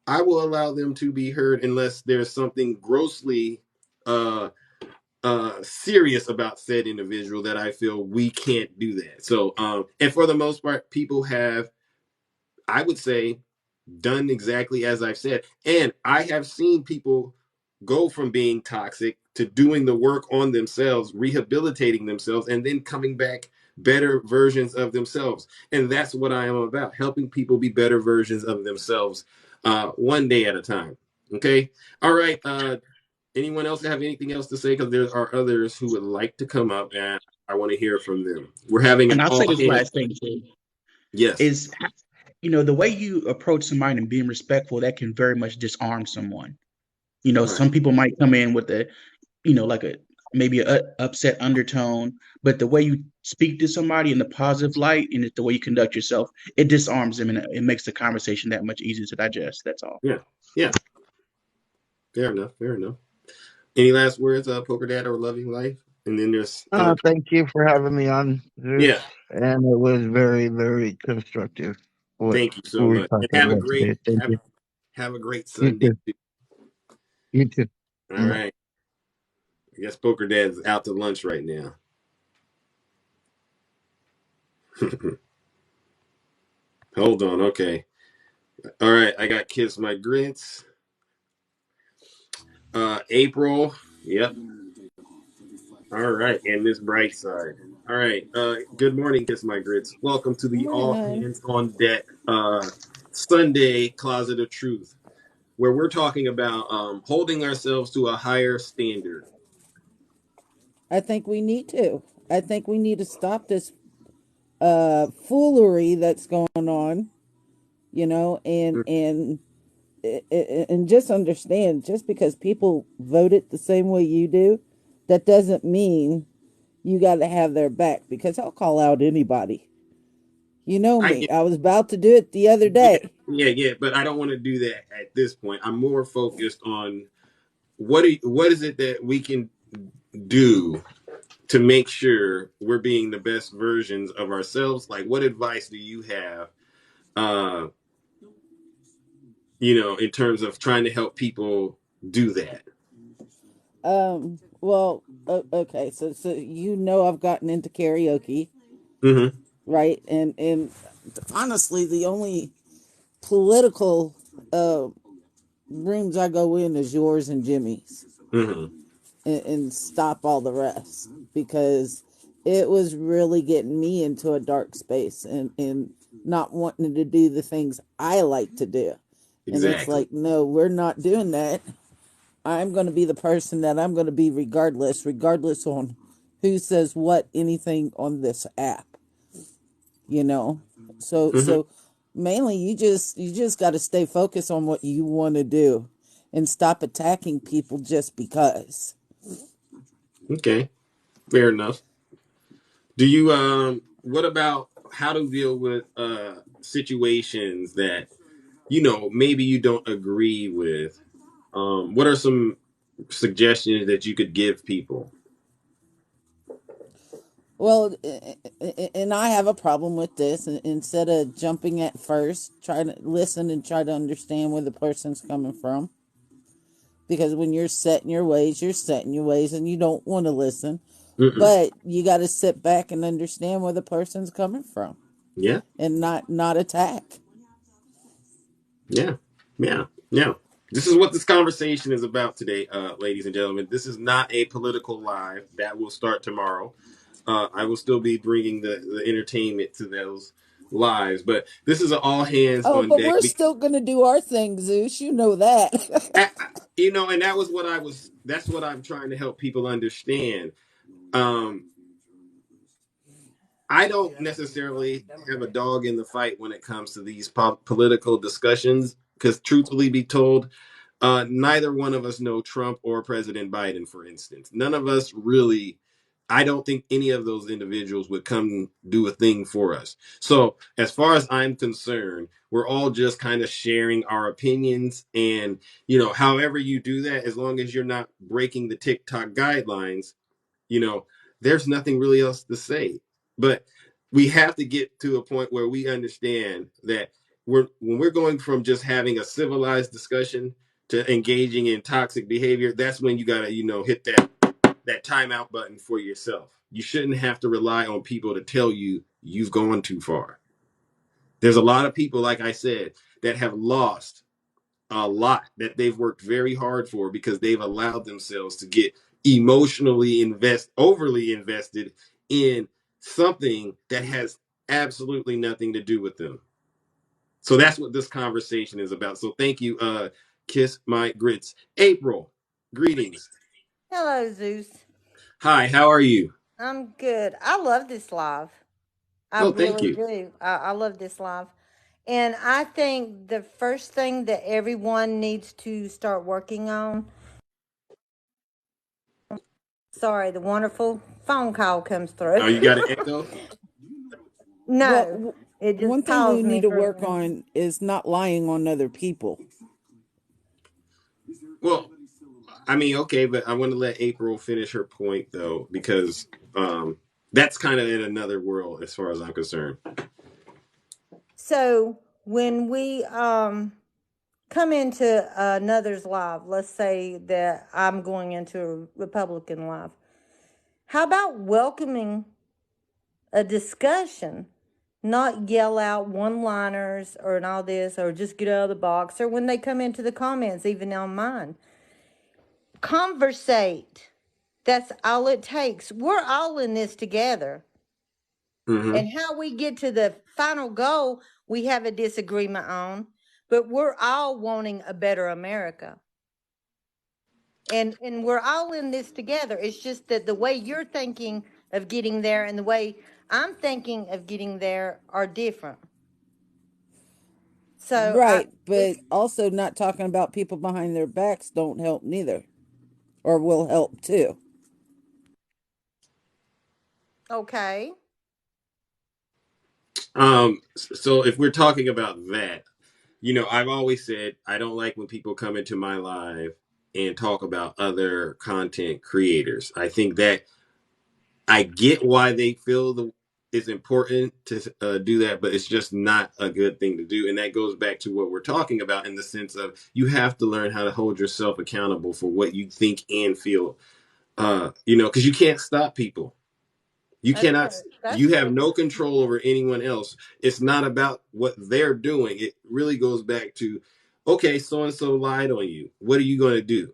I will allow them to be heard, unless there's something grossly serious about said individual that I feel we can't do that. So, and for the most part, people have, I would say, done exactly as I've said. And I have seen people go from being toxic to doing the work on themselves, rehabilitating themselves, and then coming back better versions of themselves. And that's what I am about, helping people be better versions of themselves, one day at a time. Okay. All right. Anyone else have anything else to say? Because there are others who would like to come up, and I want to hear from them. We're having and I'll say this last thing too. Yes. Is the way you approach somebody and being respectful, that can very much disarm someone. Right. Some people might come in with like maybe a upset undertone, but the way you speak to somebody in the positive light and the way you conduct yourself, it disarms them and it makes the conversation that much easier to digest. That's all. Yeah. Yeah. Fair enough. Fair enough. Any last words, Poker Dad or Loving Life? And then there's Thank you for having me on, Zeus, yeah. and it was very, very constructive what Thank you we so were much. And talking have a about great today. Thank you. have a great You Sunday. too. You too. All Bye. right. I guess Poker Dad's out to lunch right now. Hold on. Okay. All right. I got Kiss My Grits. April. Yep. All right. And Miss Brightside. All right. Good morning, Kiss My Grits. Welcome to Good the morning, All hon. Hands on Deck Sunday Closet of Truth, where we're talking about holding ourselves to a higher standard. I think we need to. I think we need to stop this foolery that's going on, and just understand just because people voted the same way you do, that doesn't mean you got to have their back because I'll call out anybody. You know I me. get I was about to do it the other yeah, day. yeah, but I don't want to do that at this point. I'm more focused on what is it that we can do to make sure we're being the best versions of ourselves. Like, what advice do you have, uh, in terms of trying to help people do that? Well, okay. So I've gotten into karaoke, Mm-hmm. right? And honestly, the only political uh, rooms I go in is yours and Jimmy's, Mm-hmm. and stop all the rest because it was really getting me into a dark space and not wanting to do the things I like to do. And it's Exactly. like, no, we're not doing that. I'm going to be the person that I'm going to be regardless on who says what anything on this app, you know. So Mm-hmm. so mainly you just got to stay focused on what you want to do and stop attacking people just because. Okay. Fair enough. Do you what about how to deal with situations that maybe you don't agree with? What are some suggestions that you could give people? Well, and I have a problem with this. Instead of jumping at first, try to listen and try to understand where the person's coming from. Because when you're set in your ways, you're set in your ways and you don't want to listen. Mm-mm. But you got to sit back and understand where the person's coming from Yeah, and not attack. yeah, yeah, yeah. This is what this conversation is about today, ladies and gentlemen. This is not a political live. That will start tomorrow. I will still be bringing the entertainment to those lives, but this is an all hands Oh, on but deck. we're still going to do our thing, Zeus. You know that. I- and that was what I was. That's what I'm trying to help people understand. Um, I don't necessarily have a dog in the fight when it comes to these political discussions, because truthfully be told, neither one of us know Trump or President Biden, for instance. None of us really, I don't think any of those individuals would come do a thing for us. So, as far as I'm concerned, we're all just kind of sharing our opinions. And, however you do that, as long as you're not breaking the TikTok guidelines, you know, there's nothing really else to say. But we have to get to a point where we understand that when we're going from just having a civilized discussion to engaging in toxic behavior, that's when you gotta, hit that timeout button for yourself. You shouldn't have to rely on people to tell you you've gone too far. There's a lot of people, like I said, that have lost a lot that they've worked very hard for because they've allowed themselves to get overly invested in something that has absolutely nothing to do with them. So that's what this conversation is about. So thank you, Kiss My Grits. April, greetings. Hello, Zeus. Hi, how are you? I'm good. I love this live. I Oh, thank really you. do. I love this live. And I think the first thing that everyone needs to start working on Sorry, the wonderful phone call comes through. Oh, you got an echo? No, Well, it one just thing we paused me need to for a work minute. on is not lying on other people. Well, I mean, okay, but I want to let April finish her point though, because that's kind of in another world as far as I'm concerned. So when we come into another's live, let's say that I'm going into a Republican live, how about welcoming a discussion, not yell out one-liners or and all this, or just get out of the box, or when they come into the comments, even on mine, conversate. That's all it takes. We're all in this together. Mm-hmm. And how we get to the final goal, we have a disagreement on, but we're all wanting a better America. And we're all in this together. It's just that the way you're thinking of getting there and the way I'm thinking of getting there are different. So Right, but also not talking about people behind their backs don't help neither, or will help too. okay. So if we're talking about that, I've always said I don't like when people come into my live and talk about other content creators. I think that I get why they feel it's important to do that, but it's just not a good thing to do. And that goes back to what we're talking about in the sense of you have to learn how to hold yourself accountable for what you think and feel. Because you can't stop people. You That's cannot. true. That's You have true. no control over anyone else. It's not about what they're doing. It really goes back to, okay, so and so lied on you. What are you going to do?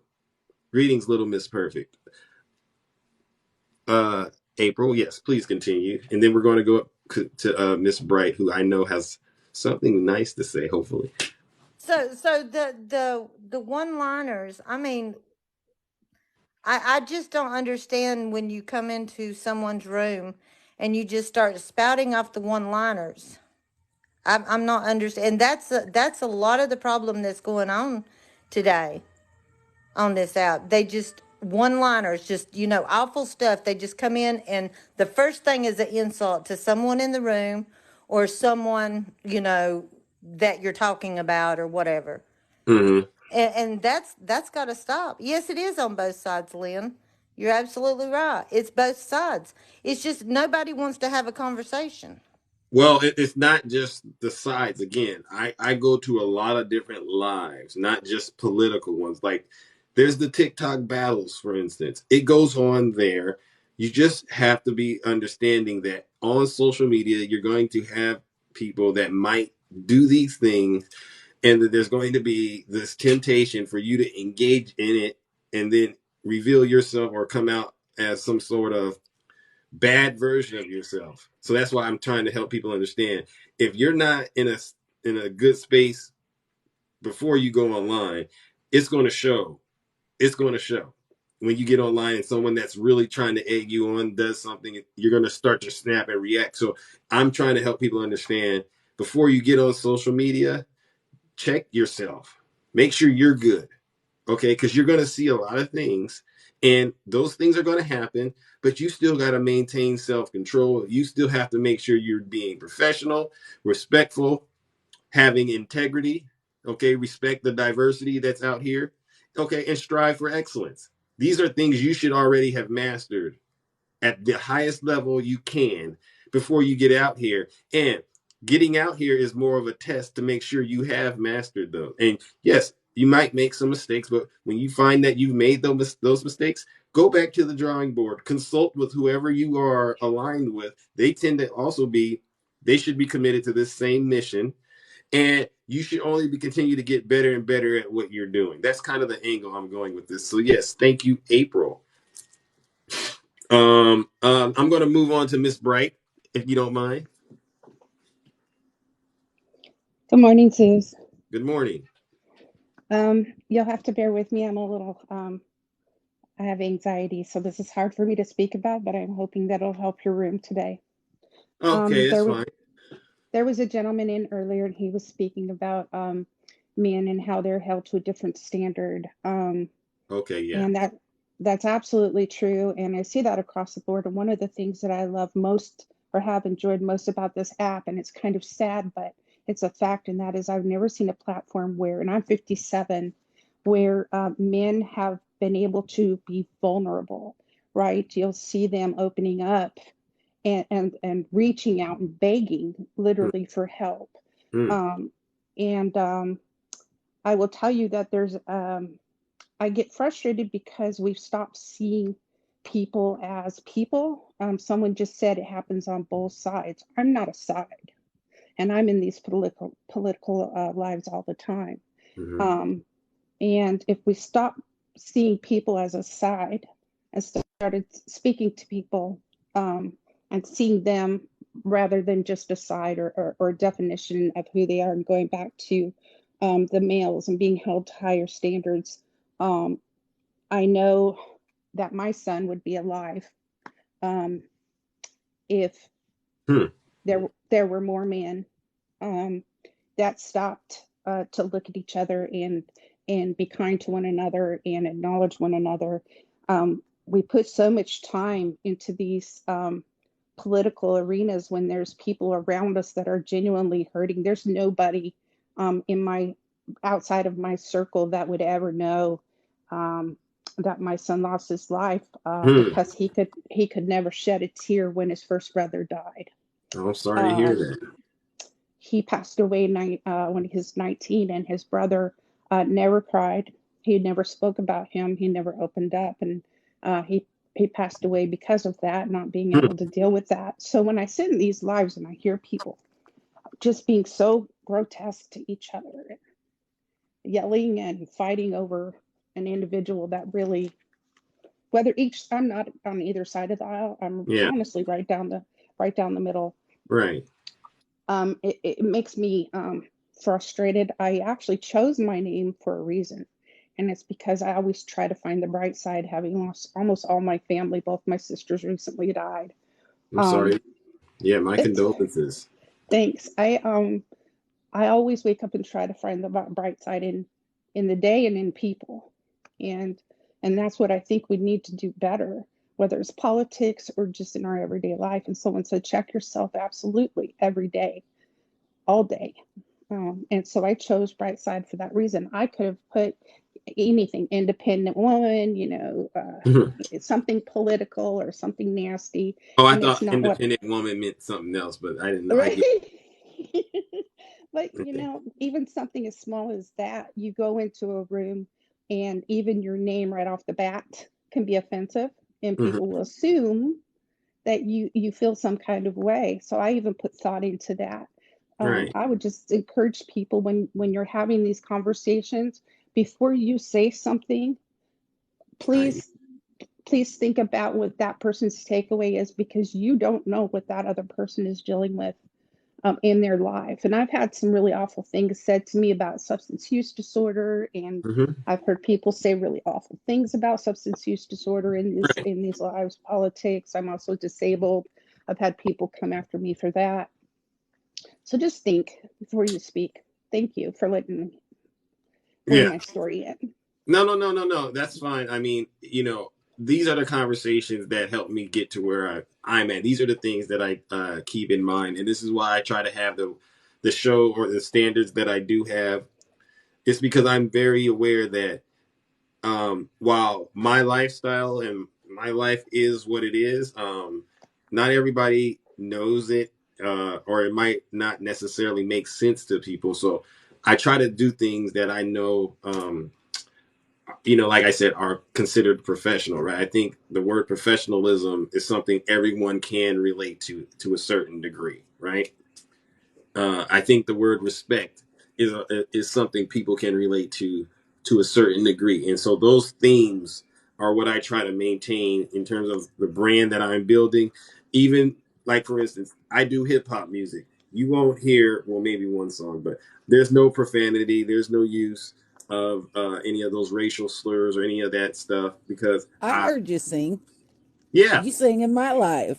Greetings, little Miss Perfect. Uh, April, yes, please continue, and then we're going to go up to Miss Bright, who I know has something nice to say. Hopefully, So the one-liners, I mean, I just don't understand when you come into someone's room and you just start spouting off the one-liners. I'm not understand. And that's a lot of the problem that's going on today on this app. They just one-liners, just awful stuff. They just come in and the first thing is an insult to someone in the room or someone that you're talking about or whatever. mm-hmm. And that's got to stop. Yes, it is on both sides, Lynn. You're absolutely right. It's both sides. It's just nobody wants to have a conversation. Well, it's not just the sides. Again, I go to a lot of different lives, not just political ones. Like there's the TikTok battles, for instance. It goes on there. You just have to be understanding that on social media, you're going to have people that might do these things, and that there's going to be this temptation for you to engage in it and then reveal yourself or come out as some sort of bad version of yourself. So that's why I'm trying to help people understand, if you're not in a good space before you go online, it's going to show. It's going to show. When you get online and someone that's really trying to egg you on does something, you're going to start to snap and react. So I'm trying to help people understand, before you get on social media, check yourself. Make sure you're good. Okay, because you're going to see a lot of things, and those things are going to happen, but you still got to maintain self-control. You still have to make sure you're being professional, respectful, having integrity. Okay, respect the diversity that's out here. Okay, and strive for excellence. These are things you should already have mastered at the highest level you can before you get out here. And getting out here is more of a test to make sure you have mastered those. And yes, you might make some mistakes, but when you find that you've made those mistakes, go back to the drawing board, consult with whoever you are aligned with. They tend to also they should be committed to this same mission. And you should only continue to get better and better at what you're doing. That's kind of the angle I'm going with this. So yes, thank you, April. I'm going to move on to Miss Bright, if you don't mind. Good morning, Zeus. Good morning. You'll have to bear with me. I'm a little, I have anxiety, so this is hard for me to speak about, but I'm hoping that'll help your room today. Okay, that's There was fine. there was a gentleman in earlier, and he was speaking about men and how they're held to a different standard. Okay, yeah. And That's absolutely true. And I see that across the board. And one of the things that I love most or have enjoyed most about this app, and it's kind of sad, but it's a fact, and that is I've never seen a platform where, and I'm 57, where men have been able to be vulnerable, right? You'll see them opening up and reaching out and begging literally for help. Hmm. And I will tell you that I get frustrated because we've stopped seeing people as people. Someone just said it happens on both sides. I'm not a side, and I'm in these political lives all the time. Mhm. Um, and if we stop seeing people as a side and started speaking to people and seeing them rather than just a side or a definition of who they are, and going back to the males and being held to higher standards, um, I know that my son would be alive um, if Hmm. there were more men um, that stopped to look at each other and be kind to one another and acknowledge one another. We put so much time into these political arenas when there's people around us that are genuinely hurting. There's nobody in my outside of my circle that would ever know um, that my son lost his life Hmm. because he could never shed a tear when his first brother died. Oh, I'm sorry to hear Um, that. he passed away when he was 19, and his brother never cried. He never spoke about him. He never opened up, and he passed away because of that, not being Hmm. able to deal with that. So when I sit in these lives and I hear people just being so grotesque to each other, yelling and fighting over an individual that really, whether each, I'm not on either side of the aisle. I'm Yeah. honestly right down the middle. Right. It makes me frustrated. I actually chose my name for a reason, and it's because I always try to find the bright side, having lost almost all my family. Both my sisters recently died. I'm Um, sorry. Yeah, my it's condolences. Thanks. I always wake up and try to find the bright side in the day and in people, and and that's what I think we need to do better, whether it's politics or just in our everyday life. And someone said, check yourself absolutely every day, all day. And so I chose Bright Side for that reason. I could have put anything, independent woman, Oh, something political or something nasty, I and it's thought not what, independent woman meant something else, but I didn't know. I right? get But okay. even something as small as that, you go into a room and even your name right off the bat can be offensive, and Mhm. people will assume that you feel some kind of way. So I even put thought into that. Right. I would just encourage people when you're having these conversations, before you say something, I please please think about what that person's takeaway is, because you don't know what that other person is dealing with in their life. And I've had some really awful things said to me about substance use disorder, and mhm. I've heard people say really awful things about substance use disorder Right. in these lives, politics. I'm also disabled. I've had people come after me for that. So just think before you speak. Thank you for letting me bring Yeah. my story in. No, no, no, no, no. That's fine. I mean, these are the conversations that help me get to where I'm at. These are the things that I keep in mind, and this is why I try to have the show or the standards that I do have. It's because I'm very aware that while my lifestyle and my life is what it is, not everybody knows it, or it might not necessarily make sense to people. So I try to do things that I know. Like I said, are considered professional, right? I think the word professionalism is something everyone can relate to a certain degree, right? I think the word respect is something people can relate to a certain degree, and so those themes are what I try to maintain in terms of the brand that I'm building. Even like for instance, I do hip hop music. You won't hear, well, maybe one song, but there's no profanity. There's no use of any of those racial slurs or any of that stuff because I heard you sing. yeah, You sing in my life.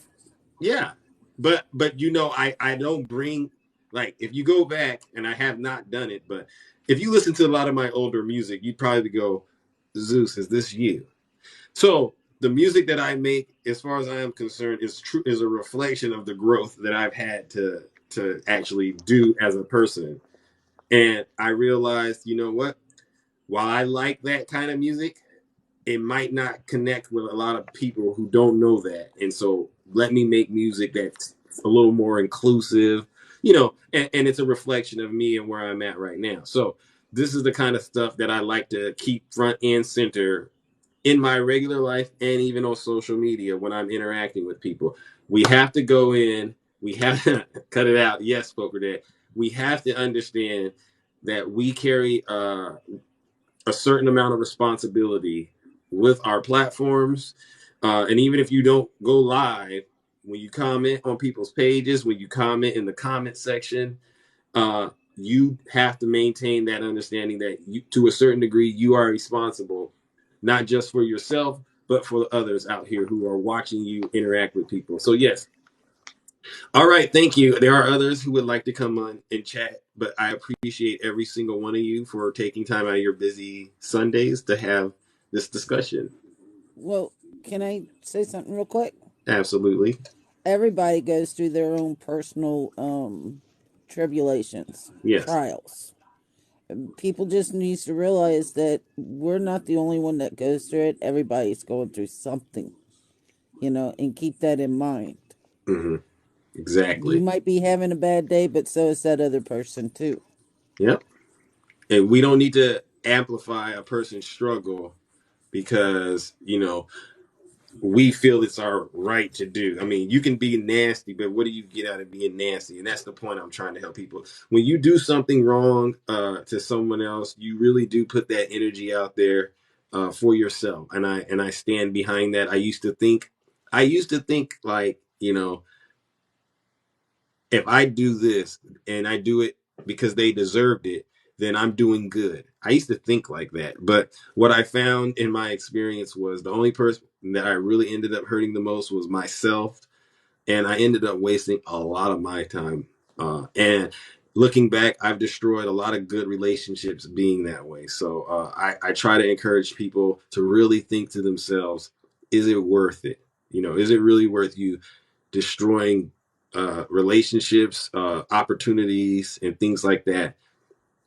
yeah, but I don't bring, like, if you go back, and I have not done it, but if you listen to a lot of my older music, you'd probably go, Zeus, is this you? So the music that I make, as far as I am concerned, is a reflection of the growth that I've had to actually do as a person. And I realized, you know what? While I like that kind of music, it might not connect with a lot of people who don't know that. And so let me make music that's a little more inclusive, and it's a reflection of me and where I'm at right now. So this is the kind of stuff that I like to keep front and center in my regular life and even on social media when I'm interacting with people. We have to go in, we have to cut it out. Yes, Poker Dad. We have to understand that we carry a certain amount of responsibility with our platforms. And even if you don't go live, when you comment on people's pages, when you comment in the comment section, you have to maintain that understanding that you, to a certain degree, you are responsible, not just for yourself, but for others out here who are watching you interact with people. So, yes. All right. Thank you. There are others who would like to come on and chat, but I appreciate every single one of you for taking time out of your busy Sundays to have this discussion. Well, can I say something real quick? Absolutely. Everybody goes through their own personal tribulations, Yes. trials. People just needs to realize that we're not the only one that goes through it. Everybody's going through something, and keep that in mind. Mm-hmm. You Exactly. might be having a bad day, but so is that other person too. Yep. And we don't need to amplify a person's struggle because, we feel it's our right to do. I mean, you can be nasty, but what do you get out of being nasty? And that's the point I'm trying to help people. When you do something wrong to someone else, you really do put that energy out there for yourself. And I stand behind that. I used to think like, if I do this and I do it because they deserved it, then I'm doing good. I used to think like that. But what I found in my experience was the only person that I really ended up hurting the most was myself. And I ended up wasting a lot of my time. And looking back, I've destroyed a lot of good relationships being that way. So I try to encourage people to really think to themselves, is it worth it? Is it really worth you destroying relationships, opportunities, and things like that?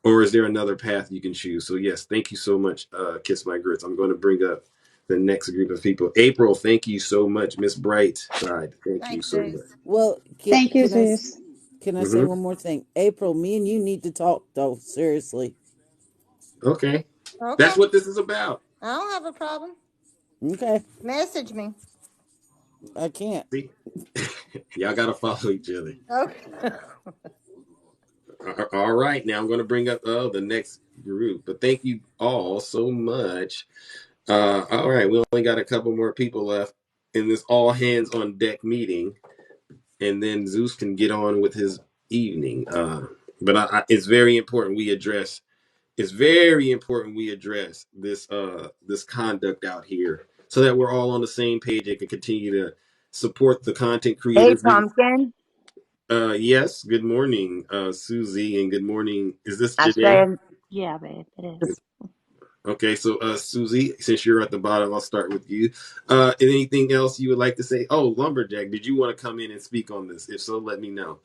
Or is there another path you can choose? So, yes, thank you so much, Kiss My Grits. I'm going to bring up the next group of people. April, thank you so much. Miss Bright Side, thank you Thanks, so much. Zeus. Well, Thank you, Zeus. can I say Mm-hmm. one more thing? April, me and you need to talk though. Seriously. Okay. Okay. That's what this is about. I don't have a problem. Okay. Message me. I can't. See? Y'all got to follow each other. Okay. All right. Now I'm going to bring up the next group. But thank you all so much. All right. We only got a couple more people left in this all hands on deck meeting. And then Zeus can get on with his evening. But it's very important we address. It's very important we address this conduct out here so that we're all on the same page and can continue to support the content Hey, creators. Pumpkin. Yes. Good morning, Susie, and good morning. Is this I Janae? said, yeah, babe, it is. Okay, so Susie, since you're at the bottom, I'll start with you. Anything else you would like to say? Oh, Lumberjack, did you want to come in and speak on this? If so, let me know.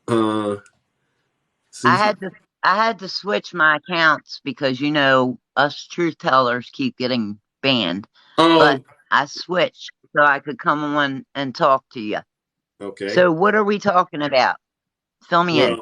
Uh, I Susie. had to I had to switch my accounts because us truth tellers keep getting banned. But Oh, I switched so I could come on and talk to you. okay. So what are we talking about? Fill me in.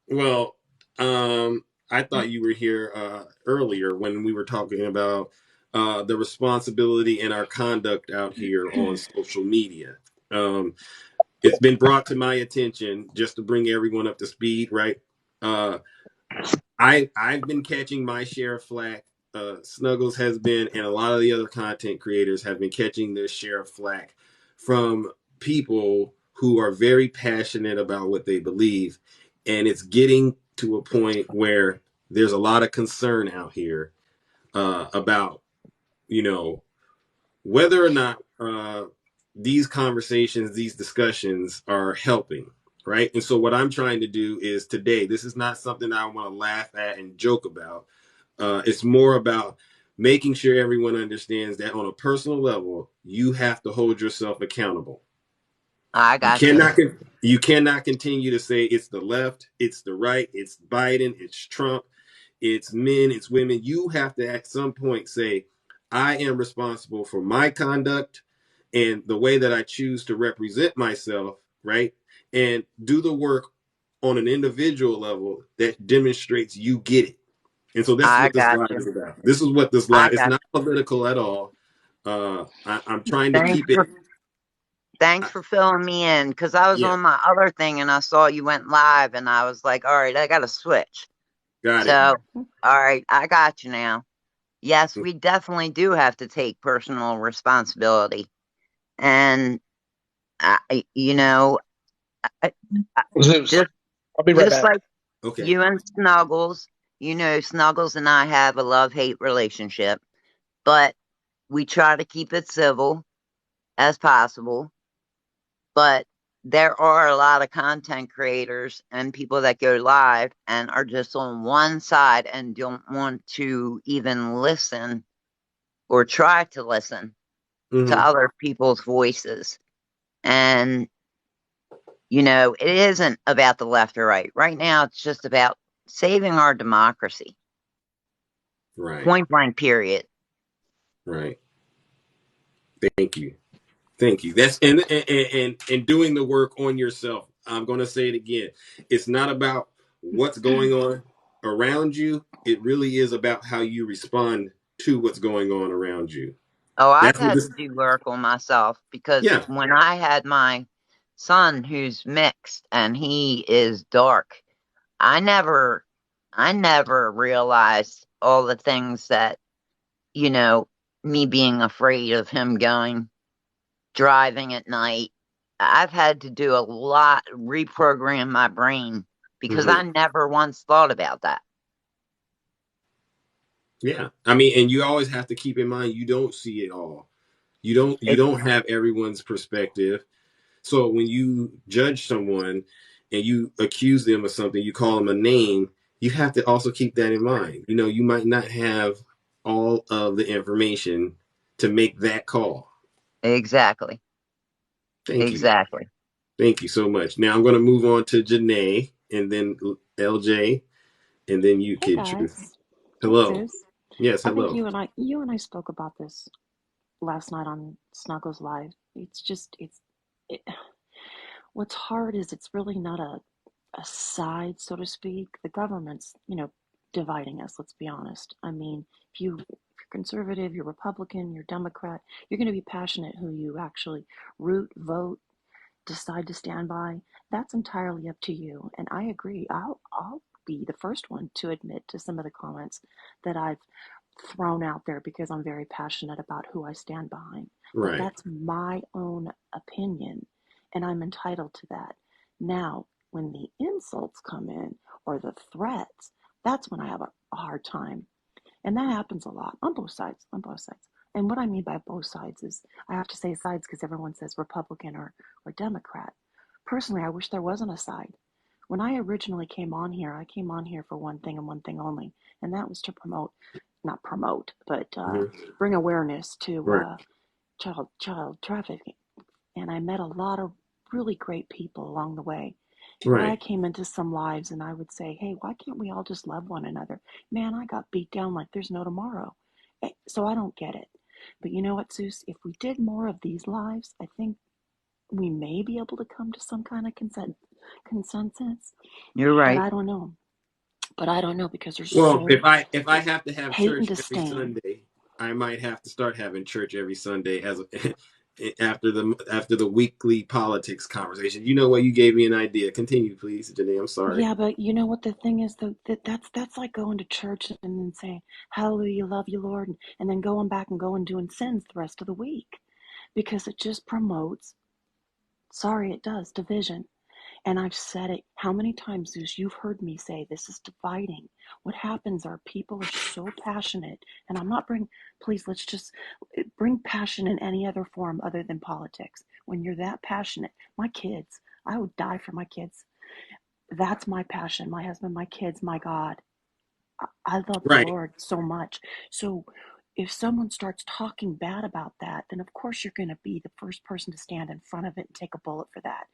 Well, I thought you were here earlier when we were talking about the responsibility and our conduct out here on social media. It's been brought to my attention just to bring everyone up to speed, right? Uh, I've been catching my share of flack. Snuggles has been, and a lot of the other content creators have been catching their share of flack from people who are very passionate about what they believe, and it's getting to a point where there's a lot of concern out here about you know whether or not these conversations, these discussions are helping, right? And so what I'm trying to do is today, this is not something I want to laugh at and joke about. It's more about making sure everyone understands that on a personal level, you have to hold yourself accountable. I You got you. cannot you cannot continue to say it's the left, it's the right, it's Biden, it's Trump, it's men, it's women. You have to at some point say, I am responsible for my conduct and the way that I choose to represent myself, right? And do the work on an individual level that demonstrates you get it. And so that's I what this got live you. is about. This is what this I live, it's got not political at all. I'm trying to Thanks keep it. for filling me in, because I was Yeah, on my other thing and I saw you went live and I was like, all right, I got to switch. got it. So, all right, I got you now. Yes, we definitely do have to take personal responsibility. And, you know, I, Zeus, just, I'll be right just back. like Okay. you and Snuggles, Snuggles and I have a love-hate relationship, but we try to keep it civil as possible. But there are a lot of content creators and people that go live and are just on one side and don't want to even listen or try to listen to Mm-hmm. other people's voices. And, it isn't about the left or right. Right now, it's just about saving our democracy. Right. Point blank, period. Right. Thank you. Thank you. That's and doing the work on yourself. I'm going to say it again. It's not about what's going on around you. It really is about how you respond to what's going on around you. Oh, I've That's what had this. to do work on myself because Yeah. when I had my son who's mixed and he is dark, I never realized all the things that, you know, me being afraid of him driving at night. I've had to do a lot, reprogram my brain because Mm-hmm. I never once thought about that. Yeah. I mean, and you always have to keep in mind you don't see it all. You don't have everyone's perspective. So when you judge someone and you accuse them of something, you call them a name, you have to also keep that in mind. You might not have all of the information to make that call. Exactly. Thank you. Exactly. Thank you so much. Now I'm going to move on to Janae and then LJ and then you, Hey Kid Truth. guys. Hey Hello. Zeus. Yes, I think hello. you and I spoke about this last night on Snuggles Live. It, what's hard is it's really not a side, so to speak. The government's, dividing us, let's be honest. I mean, if you're conservative, you're Republican, you're Democrat, you're going to be passionate who you actually root, vote, decide to stand by. That's entirely up to you. And I agree. I'll be the first one to admit to some of the comments that I've thrown out there because I'm very passionate about who I stand behind. But Right. that's my own opinion, and I'm entitled to that. Now, when the insults come in or the threats, that's when I have a hard time. And that happens a lot on both sides, on both sides. And what I mean by both sides is I have to say sides because everyone says Republican or Democrat. Personally, I wish there wasn't a side. When I originally came on here, I came on here for one thing and one thing only, and that was to not promote, but Mm-hmm. bring awareness to Right. child trafficking. And I met a lot of really great people along the way where I Right. came into some lives and I would say, hey, why can't we all just love one another? Man, I got beat down like there's no tomorrow. So I don't get it. But you know what, Zeus? If we did more of these lives, I think we may be able to come to some kind of consensus. You're But right. I don't know. But I don't know because there's Well, so if I have to have hate and church every disdain. Sunday, I might have to start having church every Sunday after the weekly politics conversation. You know what? You gave me an idea. Continue, please, Janae. I'm sorry. Yeah, but you know what the thing is though, that's like going to church and then saying, Hallelujah, love you, Lord, and then going back and going doing sins the rest of the week. Because it just promotes, sorry, it does, division. And I've said it how many times, Zeus? You've heard me say this is dividing. What happens are people are so passionate, and I'm not please, let's just bring passion in any other form other than politics. When you're that passionate, my kids, I would die for my kids. That's my passion. My husband, my kids, my God. I love the Right. Lord so much. So if someone starts talking bad about that, then of course you're going to be the first person to stand in front of it and take a bullet for that.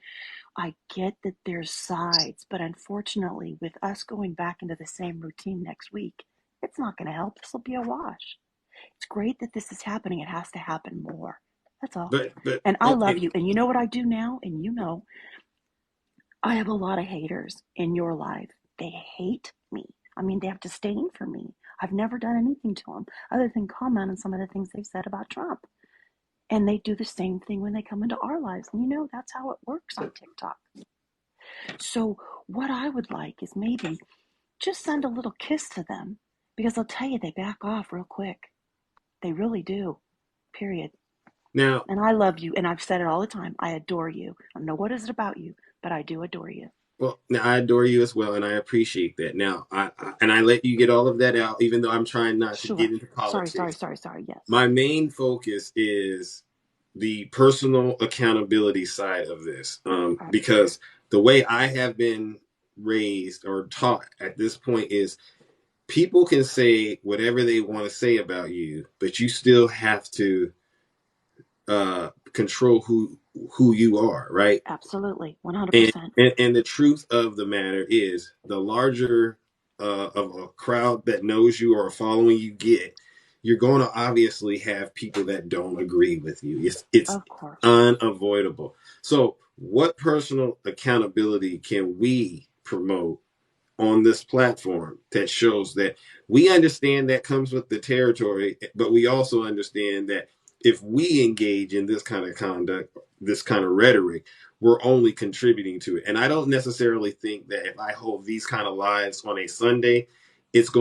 I get that there's sides, but unfortunately, with us going back into the same routine next week, it's not going to help. This will be a wash. It's great that this is happening. It has to happen more. That's all. But And I love okay. you. And you know what I do now? And you know, I have a lot of haters in your life. They hate me. I mean, they have disdain for me. I've never done anything to them other than comment on some of the things they've said about Trump. And they do the same thing when they come into our lives. And you know, that's how it works on TikTok. So what I would like is maybe just send a little kiss to them, because I'll tell you, they back off real quick. They really do. Period. Now, And I love you, and I've said it all the time. I adore you. I don't know what is it about you, but I do adore you. well, now I adore you as well, and I appreciate that. Now, I let you get all of that out, even though I'm trying not to get Sure. into Sorry. politics. Yes. My main focus is the personal accountability side of this, because the way I have been raised or taught at this point is people can say whatever they want to say about you, but you still have to control who you are, right? Absolutely. And, 100%. and the truth of the matter is, the larger of a crowd that knows you or a following you get, you're going to obviously have people that don't agree with you. It's Of course. unavoidable. So, what personal accountability can we promote on this platform that shows that we understand that comes with the territory, but we also understand that if we engage in this kind of conduct, this kind of rhetoric, we're only contributing to it. And I don't necessarily think that if I hold these kind of lives on a Sunday, it's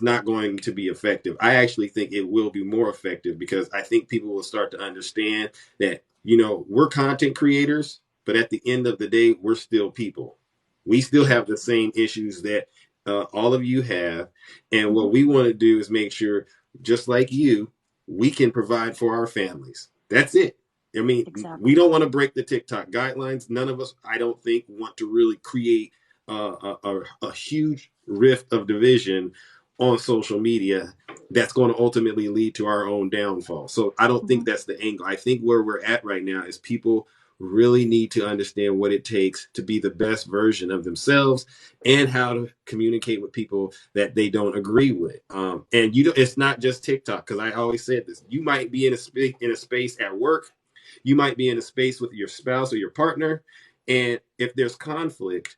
not going to be effective. I actually think it will be more effective, because I think people will start to understand that, we're content creators, but at the end of the day, we're still people. We still have the same issues that all of you have. And what we want to do is make sure, just like you, we can provide for our families. That's it. I mean, Exactly. we don't want to break the TikTok guidelines. None of us, I don't think, want to really create a huge rift of division on social media that's going to ultimately lead to our own downfall. So I don't think that's the angle. I think where we're at right now is people really need to understand what it takes to be the best version of themselves, and how to communicate with people that they don't agree with. And it's not just TikTok, because I always said this. You might be in a space at work, you might be in a space with your spouse or your partner, and if there's conflict,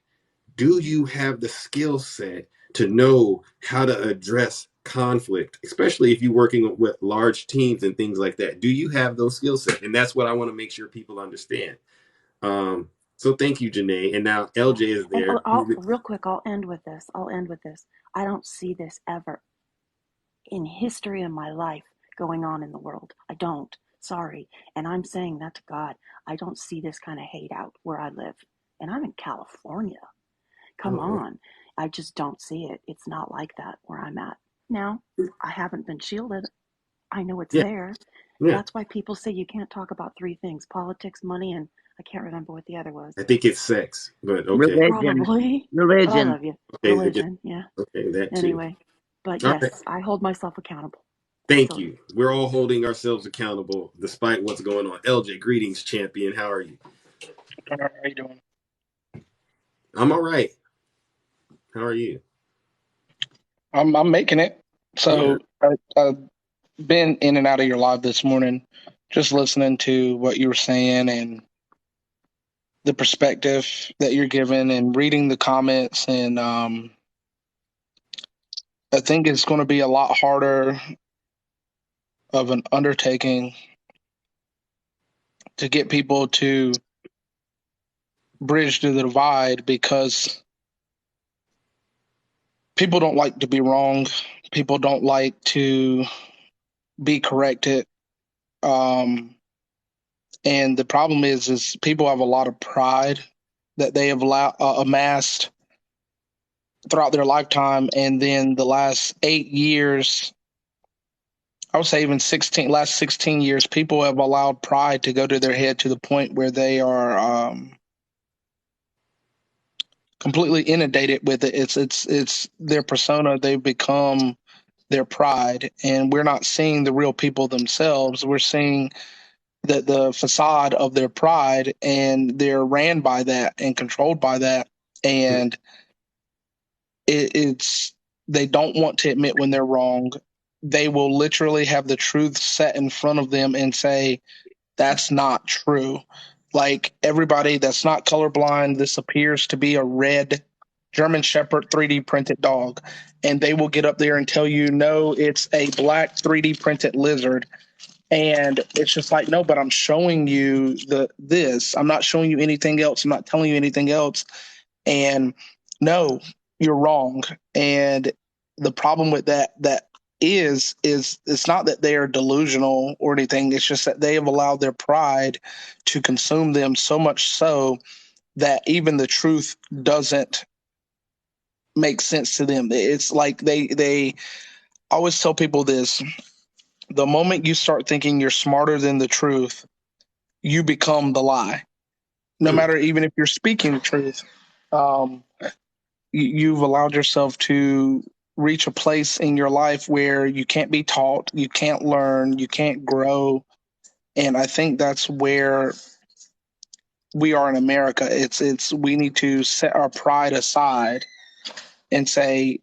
do you have the skill set to know how to address conflict, especially if you're working with large teams and things like that? Do you have those skill sets? And that's what I want to make sure people understand. So thank you, Janae. And now LJ is there. Real quick, I'll end with this. I don't see this ever in history of my life going on in the world. I don't. Sorry. And I'm saying that to God. I don't see this kind of hate out where I live. And I'm in California. Come on. I just don't see it. It's not like that where I'm at. Now, I haven't been shielded. I know it's there. Yeah. That's why people say you can't talk about three things: politics, money, and I can't remember what the other was. I think it's sex, but okay. Religion. Probably. Religion. But I love you. Okay, Religion, yeah. Okay, that too. Anyway, but All yes, right. I hold myself accountable. Thank you. We're all holding ourselves accountable despite what's going on. LJ, greetings, champion. How are you? How are you doing? I'm all right. How are you? I'm making it. So I've been in and out of your live this morning, just listening to what you were saying and the perspective that you're giving, and reading the comments. And I think it's going to be a lot harder of an undertaking to get people to bridge the divide, because people don't like to be wrong. People don't like to be corrected. And the problem is people have a lot of pride that they have amassed throughout their lifetime. And then the last 8 years, I would say even last 16 years, people have allowed pride to go to their head to the point where they are completely inundated with it. It's their persona. They've become their pride, and we're not seeing the real people themselves. We're seeing the facade of their pride, and they're ran by that and controlled by that. And it's they don't want to admit when they're wrong. They will literally have the truth set in front of them and say, that's not true. Like, everybody that's not colorblind, this appears to be a red German Shepherd 3D printed dog. And they will get up there and tell you, no, it's a black 3D printed lizard. And it's just like, no, but I'm showing you this. I'm not showing you anything else. I'm not telling you anything else. And no, you're wrong. And the problem with that is it's not that they are delusional or anything. It's just that they have allowed their pride to consume them so much so that even the truth doesn't make sense to them. It's like they always tell people this: the moment you start thinking you're smarter than the truth, you become the lie. No matter, even if you're speaking the truth, you've allowed yourself to reach a place in your life where you can't be taught, you can't learn, you can't grow. And I think that's where we are in America. It's we need to set our pride aside and say,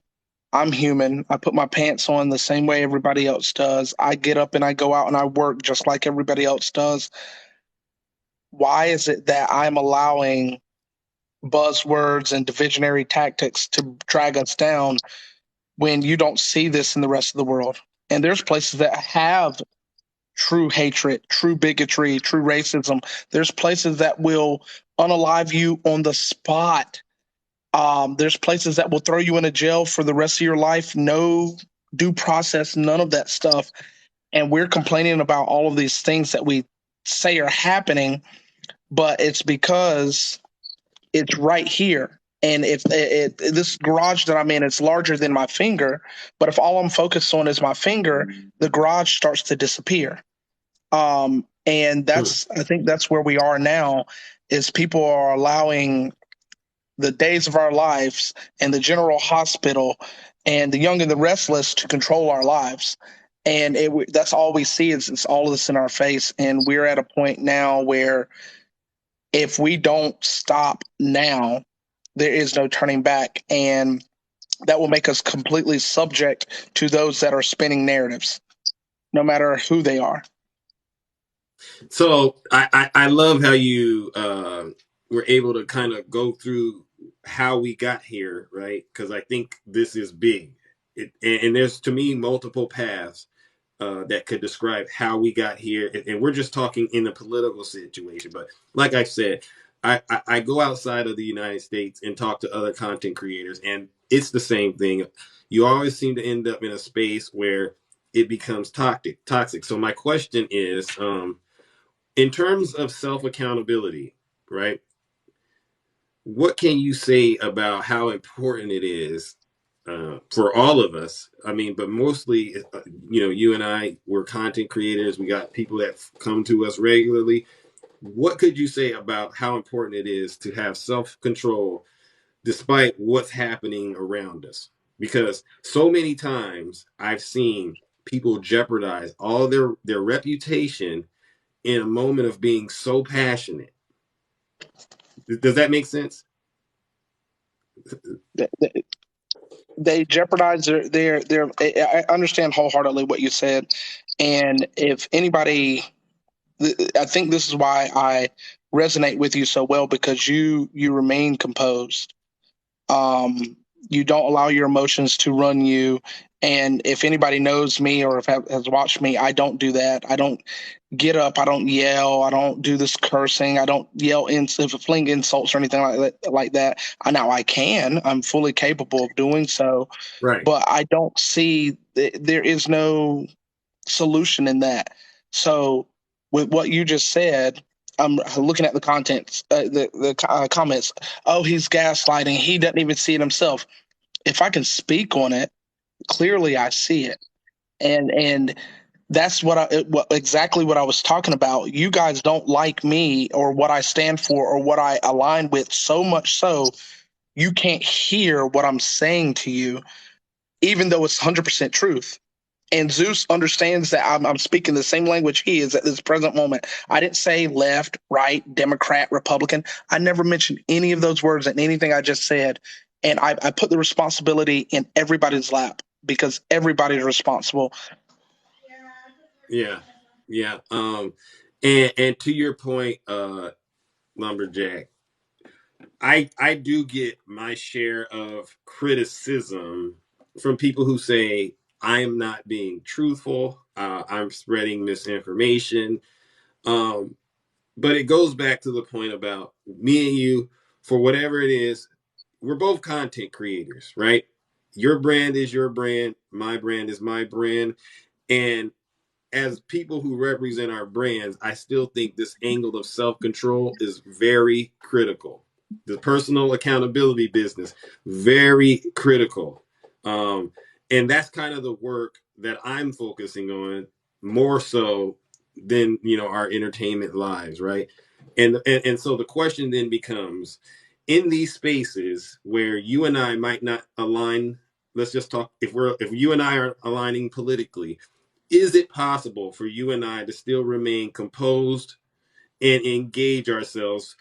I'm human. I put my pants on the same way everybody else does. I get up and I go out and I work just like everybody else does. Why is it that I'm allowing buzzwords and divisionary tactics to drag us down when you don't see this in the rest of the world? And there's places that have true hatred, true bigotry, true racism. There's places that will unalive you on the spot. There's places that will throw you in a jail for the rest of your life. No due process, none of that stuff. And we're complaining about all of these things that we say are happening, but it's because it's right here. And if this garage that I'm in, it's larger than my finger. But if all I'm focused on is my finger, the garage starts to disappear. And I think that's where we are now, is people are allowing the days of our lives and the general hospital and the young and the restless to control our lives. And that's all we see is it's all of this in our face. And we're at a point now where if we don't stop now, there is no turning back. And that will make us completely subject to those that are spinning narratives, no matter who they are. So I love how you were able to kind of go through how we got here, right? Because I think this is big. And there's, to me, multiple paths that could describe how we got here. And we're just talking in a political situation. But like I said, I go outside of the United States and talk to other content creators, and it's the same thing. You always seem to end up in a space where it becomes toxic. So my question is, in terms of self-accountability, right? What can you say about how important it is for all of us? I mean, but mostly, you and I, we're content creators. We got people that come to us regularly. What could you say about how important it is to have self-control despite what's happening around us? Because so many times I've seen people jeopardize all their reputation in a moment of being so passionate. Does that make sense? They jeopardize their. I understand wholeheartedly what you said, and if anybody, I think this is why I resonate with you so well, because you remain composed. You don't allow your emotions to run you. And if anybody knows me or has watched me, I don't do that. I don't get up. I don't yell. I don't do this cursing. I don't yell fling insults or anything like that. Now I can. I'm fully capable of doing so. Right. But I don't see there is no solution in that. So with what you just said, I'm looking at the contents, the comments. Oh, he's gaslighting. He doesn't even see it himself. If I can speak on it, clearly I see it, and that's exactly what I was talking about. You guys don't like me or what I stand for or what I align with so much so you can't hear what I'm saying to you. even though it's 100% truth. And Zeus understands that I'm speaking the same language he is at this present moment. I didn't say left, right, Democrat, Republican. I never mentioned any of those words in anything I just said. And I put the responsibility in everybody's lap because everybody's responsible. Yeah. Yeah. And to your point, Lumberjack, I do get my share of criticism from people who say I'm not being truthful, I'm spreading misinformation. But it goes back to the point about me and you, for whatever it is, we're both content creators, right? Your brand is your brand, my brand is my brand. And as people who represent our brands, I still think this angle of self-control is very critical. The personal accountability business, very critical. And that's kind of the work that I'm focusing on more so than, our entertainment lives, right? And so the question then becomes, in these spaces where you and I might not align, let's just talk, if you and I are aligning politically, is it possible for you and I to still remain composed and engage ourselves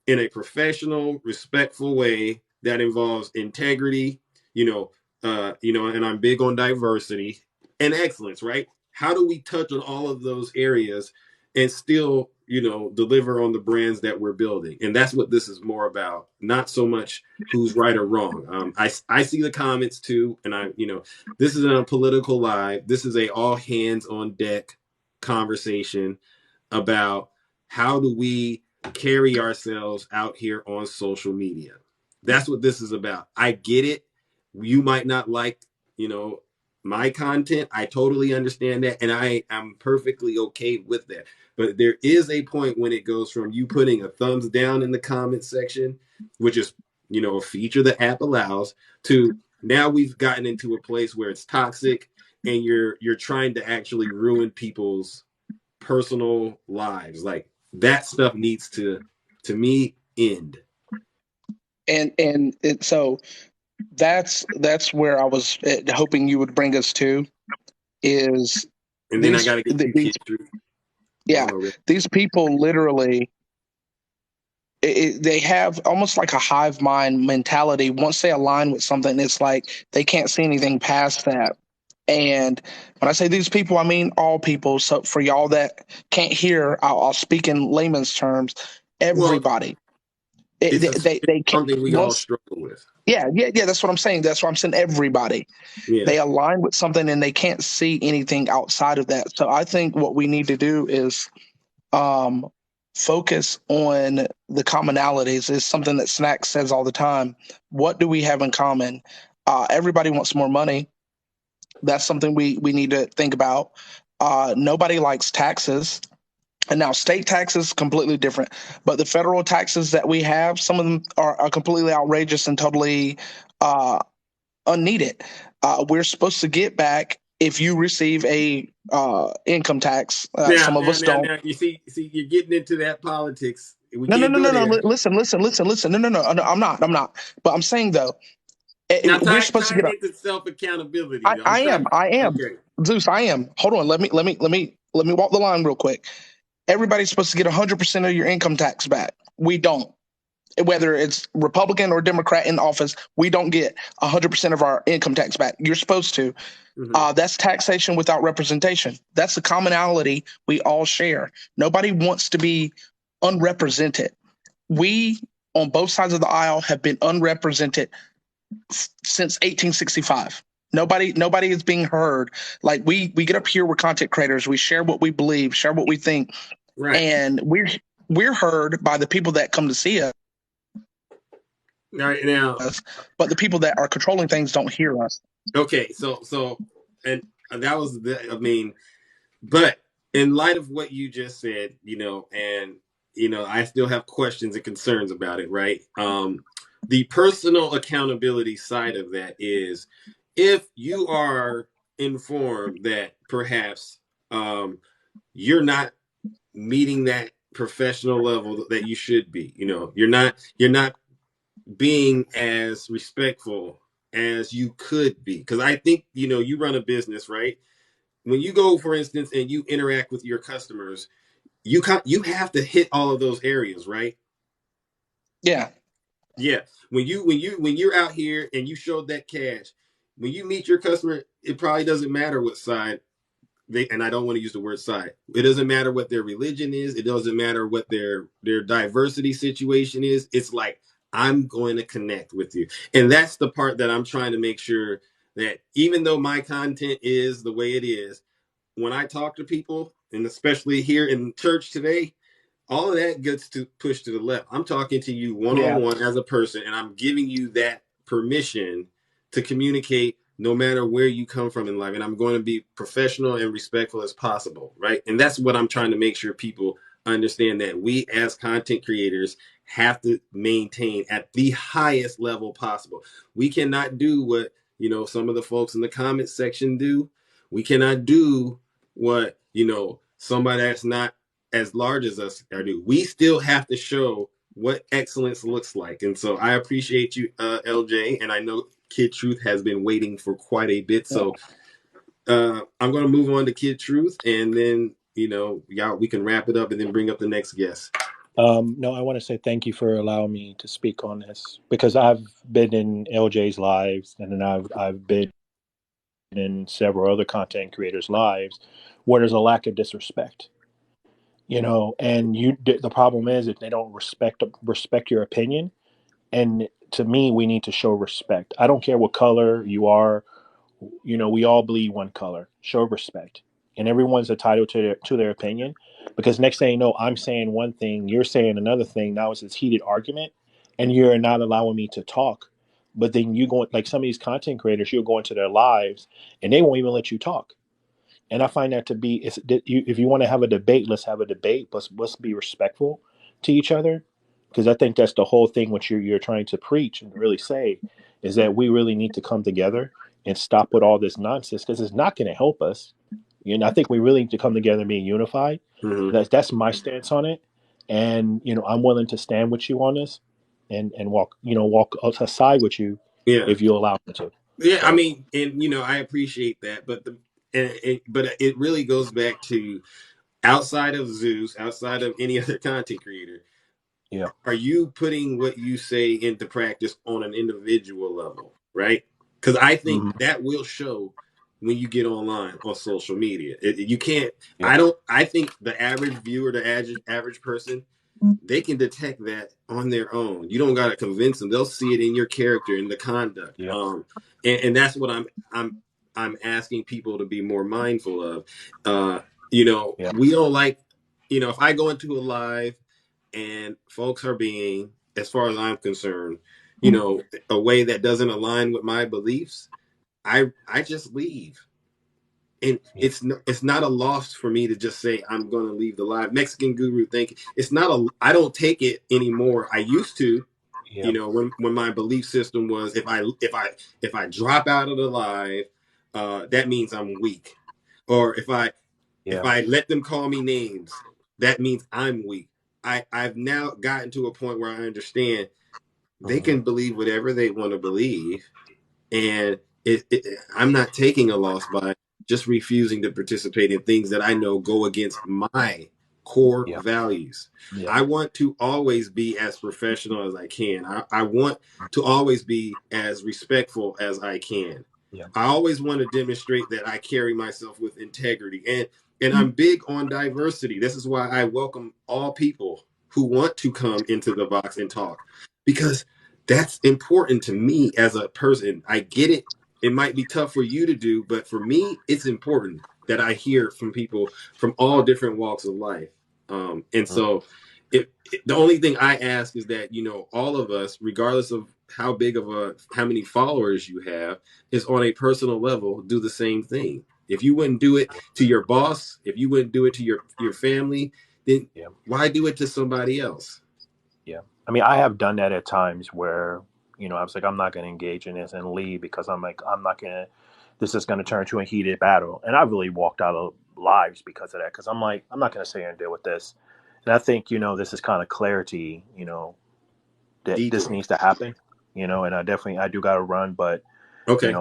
in a professional, respectful way that involves integrity, and I'm big on diversity and excellence, right? How do we touch on all of those areas and still, deliver on the brands that we're building? And that's what this is more about, not so much who's right or wrong. I see the comments too, and this isn't a political live. This is a all hands on deck conversation about how do we carry ourselves out here on social media. That's what this is about. I get it. You might not like, my content. I totally understand that. And I'm perfectly okay with that. But there is a point when it goes from you putting a thumbs down in the comment section, which is, a feature the app allows, to now we've gotten into a place where it's toxic and you're trying to actually ruin people's personal lives. Like, that stuff needs to me, end. So that's where I was hoping you would bring us to, is And then I got to get you kids through. These people literally, they have almost like a hive mind mentality. Once they align with something, it's like they can't see anything past that. And when I say these people, I mean all people. So for y'all that can't hear, I'll speak in layman's terms. Everybody. Well, they can't, something we all struggle with. Yeah. That's what I'm saying. That's why I'm saying everybody. Yeah. They align with something and they can't see anything outside of that. So I think what we need to do is focus on the commonalities. Is something that Snack says all the time. What do we have in common? Everybody wants more money. That's something we need to think about. Nobody likes taxes. And now state taxes, completely different. But the federal taxes that we have, some of them are completely outrageous and totally unneeded. We're supposed to get back if you receive a income tax. Some of us don't. Now, you see, you're getting into that politics. No. Listen. No. I'm not. But I'm saying though, we're supposed to get into self accountability. I am. Okay. Zeus, I am. Hold on. Let me walk the line real quick. Everybody's supposed to get 100% of your income tax back. We don't. Whether it's Republican or Democrat in office, we don't get 100% of our income tax back. You're supposed to. Mm-hmm. That's taxation without representation. That's the commonality we all share. Nobody wants to be unrepresented. We, on both sides of the aisle, have been unrepresented since 1865. Nobody is being heard. Like we get up here, we're content creators. We share what we believe, share what we think. Right. And we're heard by the people that come to see us. Right now, but the people that are controlling things don't hear us. Okay, so and that was but in light of what you just said, and I still have questions and concerns about it, right? The personal accountability side of that is, if you are informed that perhaps you're not meeting that professional level that you should be, you're not being as respectful as you could be. Because I think, you run a business, right? When you go, for instance, and you interact with your customers, you have to hit all of those areas, right? Yeah. Yeah. When you're out here and you showed that cash, when you meet your customer, it probably doesn't matter what side and I don't want to use the word side. It doesn't matter what their religion is. It doesn't matter what their diversity situation is. It's like, I'm going to connect with you. And that's the part that I'm trying to make sure that even though my content is the way it is, when I talk to people, and especially here in church today, all of that gets to push to the left. I'm talking to you one on Yeah. one as a person, and I'm giving you that permission to communicate no matter where you come from in life. And I'm going to be professional and respectful as possible, right? And that's what I'm trying to make sure people understand, that we as content creators have to maintain at the highest level possible. We cannot do what, some of the folks in the comment section do. We cannot do what, somebody that's not as large as us are do. We still have to show what excellence looks like. And so I appreciate you, LJ, and I know Kid Truth has been waiting for quite a bit. So I'm going to move on to Kid Truth, and then y'all, we can wrap it up and then bring up the next guest. No, I want to say thank you for allowing me to speak on this, because I've been in LJ's lives, and then I've been in several other content creators' lives where there's a lack of disrespect. And the problem is, if they don't respect your opinion, and to me, we need to show respect. I don't care what color you are. We all bleed one color. Show respect, and everyone's entitled to their opinion. Because next thing you know, I'm saying one thing, you're saying another thing. Now it's this heated argument, and you're not allowing me to talk. But then you go, like some of these content creators, you'll go into their lives, and they won't even let you talk. And I find that to be, if you want to have a debate, let's have a debate, but let's be respectful to each other. Because I think that's the whole thing, what you're trying to preach and really say, is that we really need to come together and stop with all this nonsense, because it's not going to help us. I think we really need to come together and be unified. Mm-hmm. That's my stance on it. And, I'm willing to stand with you on this, and walk aside with you Yeah. if you allow me to. Yeah. I So, mean, and, I appreciate that. But it really goes back to, outside of Zeus, outside of any other content creator, yeah. are you putting what you say into practice on an individual level, right? Because I think Hmm. that will show when you get online on social media. You can't. Yeah. I think the average viewer, the average person, they can detect that on their own. You don't got to convince them. They'll see it in your character, in the conduct. Yeah. And that's what I'm asking people to be more mindful of. Yeah. We don't like, if I go into a live and folks are being, as far as I'm concerned, a way that doesn't align with my beliefs, I just leave. And Yeah. it's not a loss for me to just say I'm going to leave the live. Mexican Guru, thank you. I don't take it anymore. I used to, Yeah. when my belief system was, if I drop out of the live, that means I'm weak. Or if Yeah. I let them call me names, that means I'm weak. I've now gotten to a point where I understand they Mhm. can believe whatever they want to believe, and I'm not taking a loss by just refusing to participate in things that I know go against my core Yeah. values. Yeah. I want to always be as professional as I can. I want to always be as respectful as I can. Yeah. I always want to demonstrate that I carry myself with integrity, and I'm big on diversity. This is why I welcome all people who want to come into the box and talk, because that's important to me as a person. I get it. It might be tough for you to do, but for me, it's important that I hear from people from all different walks of life. And Mhm. so, the only thing I ask is that, all of us, regardless of how many followers you have, is on a personal level, do the same thing. If you wouldn't do it to your boss, if you wouldn't do it to your family, then Yeah. why do it to somebody else? Yeah. I mean, I have done that at times where, I was like, I'm not going to engage in this and leave, because I'm like, I'm not going to, this is going to turn into a heated battle. And I really walked out of lives because of that. Because I'm like, I'm not going to sit here and deal with this. And I think, this is kind of clarity, that this Detour. needs to happen, and I do got to run. But Okay.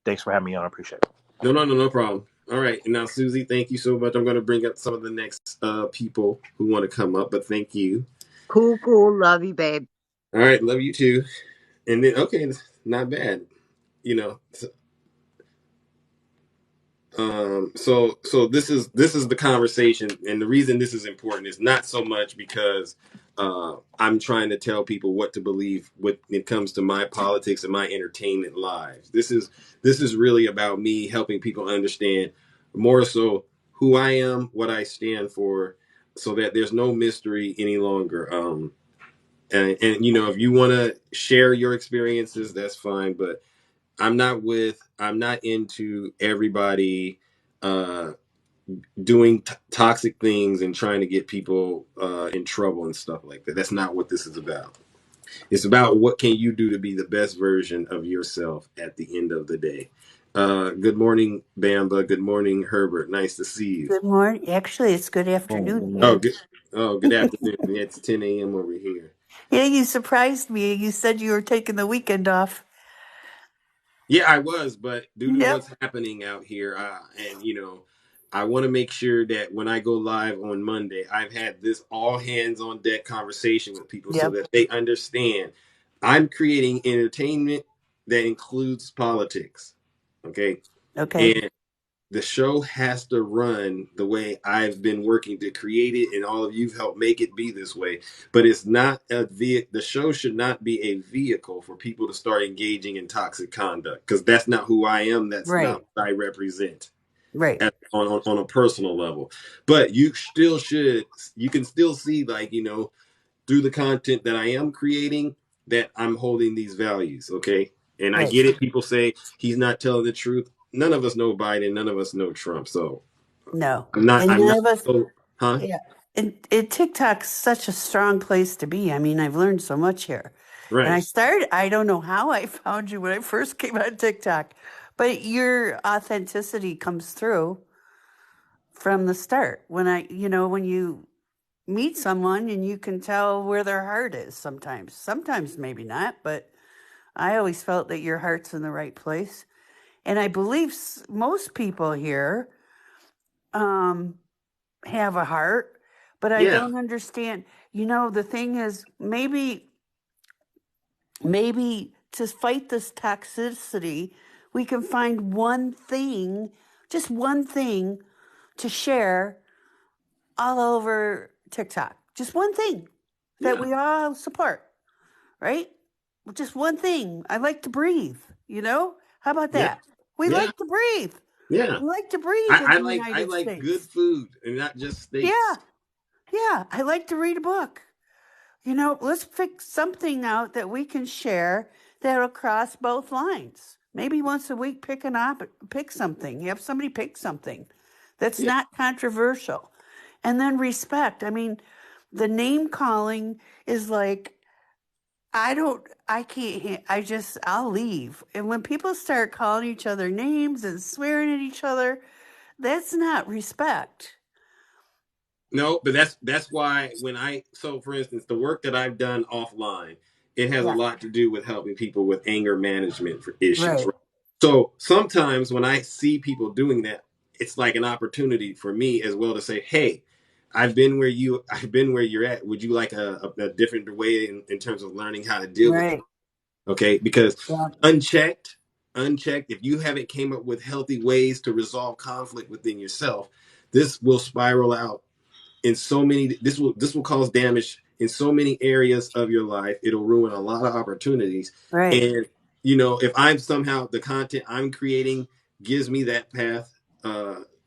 Thanks for having me on. I appreciate it. No problem. All right. And now, Susie, thank you so much. I'm going to bring up some of the next people who want to come up, but thank you. Cool. Love you, babe. All right. Love you too. And then, okay, not bad. You know, so this is the conversation, and the reason this is important is not so much because I'm trying to tell people what to believe when it comes to my politics and my entertainment lives. This is really about me helping people understand more so who I am, what I stand for, so that there's no mystery any longer. And you know, if you want to share your experiences, that's fine, but I'm not into everybody uh, doing toxic things and trying to get people in trouble and stuff like that. That's not what this is about. It's about what can you do to be the best version of yourself at the end of the day. Good morning, Bamba. Good morning, Herbert. Nice to see you. Good morning. Actually, it's good afternoon here. Good afternoon. It's 10 a.m. over here. Yeah, you surprised me. You said you were taking the weekend off. Yeah, I was, but due to Yep. what's happening out here, and you know, I want to make sure that when I go live on Monday, I've had this all hands on deck conversation with people so Yep. that they understand I'm creating entertainment that includes politics. Okay. Okay. And the show has to run the way I've been working to create it, and all of you've helped make it be this way. But it's not a vehicle. The show should not be a vehicle for people to start engaging in toxic conduct, because that's not who I am. That's Right. not what I represent Right. on a personal level. But you still should. You can still see, like, you know, through the content that I am creating, that I'm holding these values. Okay. And I Right. get it. People say he's not telling the truth. None of us know Biden. None of us know Trump. So No. I'm not. And none of us. Huh? Yeah. And TikTok's such a strong place to be. I mean, I've learned so much here. And Right. I don't know how I found you when I first came on TikTok, but your authenticity comes through from the start. When when you meet someone and you can tell where their heart is sometimes. Sometimes maybe not, but I always felt that your heart's in the right place. And I believe most people here have a heart, but I Yeah. don't understand. You know, the thing is, maybe to fight this toxicity, we can find one thing, just one thing to share all over TikTok. Just one thing that Yeah. we all support, right? Just one thing. I like to breathe, you know? How about Yeah. that? We Yeah. like to breathe. Yeah. We like to breathe in I the like United good States. food and not just Yeah. steaks. Yeah. I like to read a book. You know, let's pick something out that we can share that'll cross both lines. Maybe once a week, pick something. You have somebody pick something that's Yeah. not controversial. And then respect. I mean, the name calling is like, I can't, I'll leave. And when people start calling each other names and swearing at each other, that's not respect. No, but that's why for instance, the work that I've done offline, it has a Yeah. lot to do with helping people with anger management for issues. Right. Right? So sometimes when I see people doing that, it's like an opportunity for me as well to say, "Hey, I've been where you're at. Would you like a different way in terms of learning how to deal with Right. it?" Okay, because Yeah. unchecked, if you haven't came up with healthy ways to resolve conflict within yourself, this will spiral out in so many. This will cause damage in so many areas of your life. It'll ruin a lot of opportunities. Right. And you know, if I'm somehow the content I'm creating gives me that path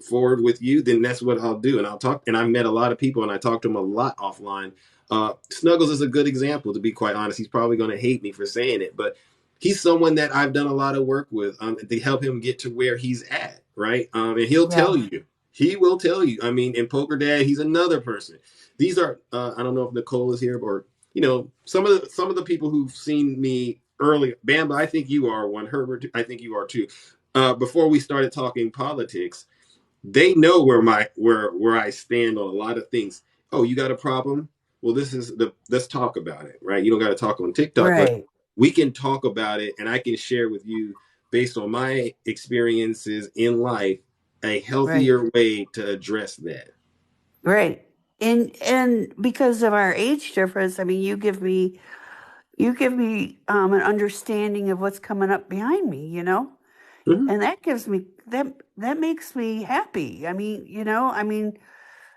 forward with you, then that's what I'll do. And I'll talk. And I've met a lot of people, and I talk to them a lot offline. Snuggles is a good example, to be quite honest. He's probably going to hate me for saying it, but he's someone that I've done a lot of work with to help him get to where he's at, right? And he'll Yeah. tell you. He will tell you. I mean, in Poker Dad, he's another person. These are I don't know if Nicole is here, or you know, some of the people who've seen me early. Bamba, I think you are one. Herbert, I think you are too. Before we started talking politics, they know where I stand on a lot of things. Oh, you got a problem? Well, let's talk about it, right? You don't got to talk on TikTok, but Right. we can talk about it, and I can share with you based on my experiences in life, a Right. healthier way to address that. Right. And because of our age difference, I mean, you give me an understanding of what's coming up behind me, Mhm. and that gives me that makes me happy. I mean,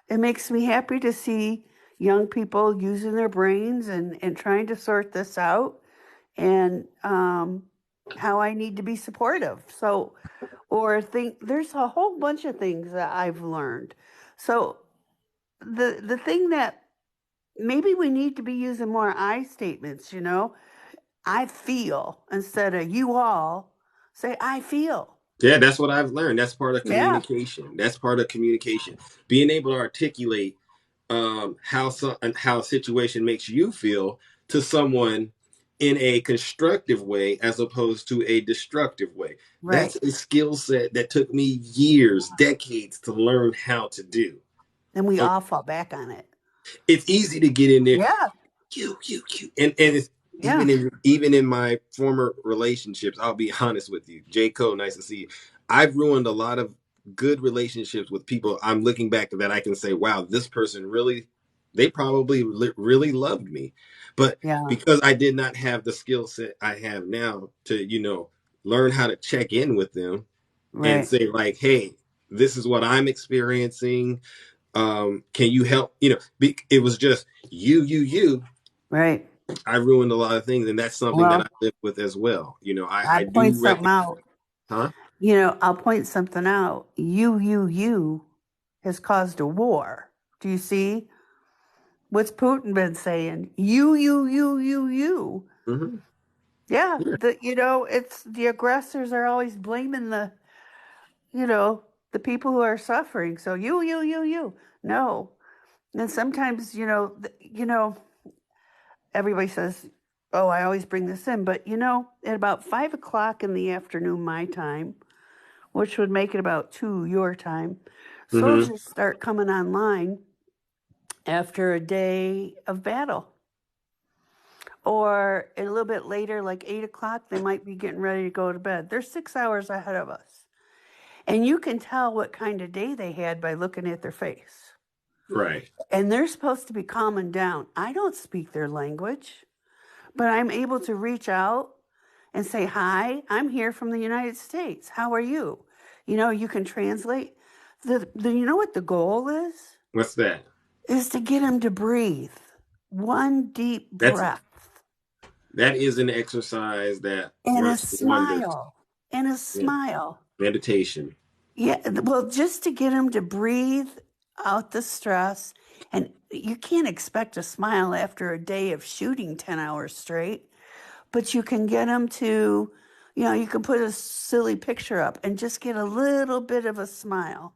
it makes me happy to see young people using their brains and trying to sort this out, and how I need to be supportive. So, or think there's a whole bunch of things that I've learned. So the thing that maybe we need to be using more I statements, I feel instead of you all say I feel. Yeah, that's what I've learned. That's part of Yeah, communication. That's part of communication. Being able to articulate how a situation makes you feel to someone in a constructive way as opposed to a destructive way. That's right. a skill set that took me years, decades to learn how to do. And we all fall back on it. It's easy to get in there, Yeah, you, and it's yeah, even in my former relationships. I'll be honest with you, J. Cole. Nice to see you. I've ruined a lot of good relationships with people. I'm looking back to that. I can say, wow, this person really, they probably really loved me, but yeah, because I did not have the skill set I have now to, learn how to check in with them and right, say like, hey, this is what I'm experiencing. Can you help? It was just you. right. I ruined a lot of things, and that's something that I Well, live with as well. I I'll point do something recognize, out. huh? I'll point something out. You has caused a war. Do you see? What's Putin been saying? You. Hmm. Yeah, Yeah. it's the aggressors are always blaming you know, the people who are suffering. So you. No. And sometimes, everybody says, oh, I always bring this in. But, at about 5 o'clock in the afternoon, my time, which would make it about 2 your time, Hmm. soldiers start coming online after a day of battle. Or a little bit later, like 8 o'clock, they might be getting ready to go to bed. They're 6 hours ahead of us. And you can tell what kind of day they had by looking at their face. Right. And they're supposed to be calming down. I don't speak their language, but I'm able to reach out and say, hi, I'm here from the United States. How are you? You can translate. You know what the goal is? What's that? Is to get them to breathe. One deep That's breath that is an exercise that and a works wonders. smile and a Yeah. smile. Meditation. Yeah, well, just to get them to breathe out the stress. And you can't expect a smile after a day of shooting 10 hours straight, but you can get them to, you can put a silly picture up and just get a little bit of a smile.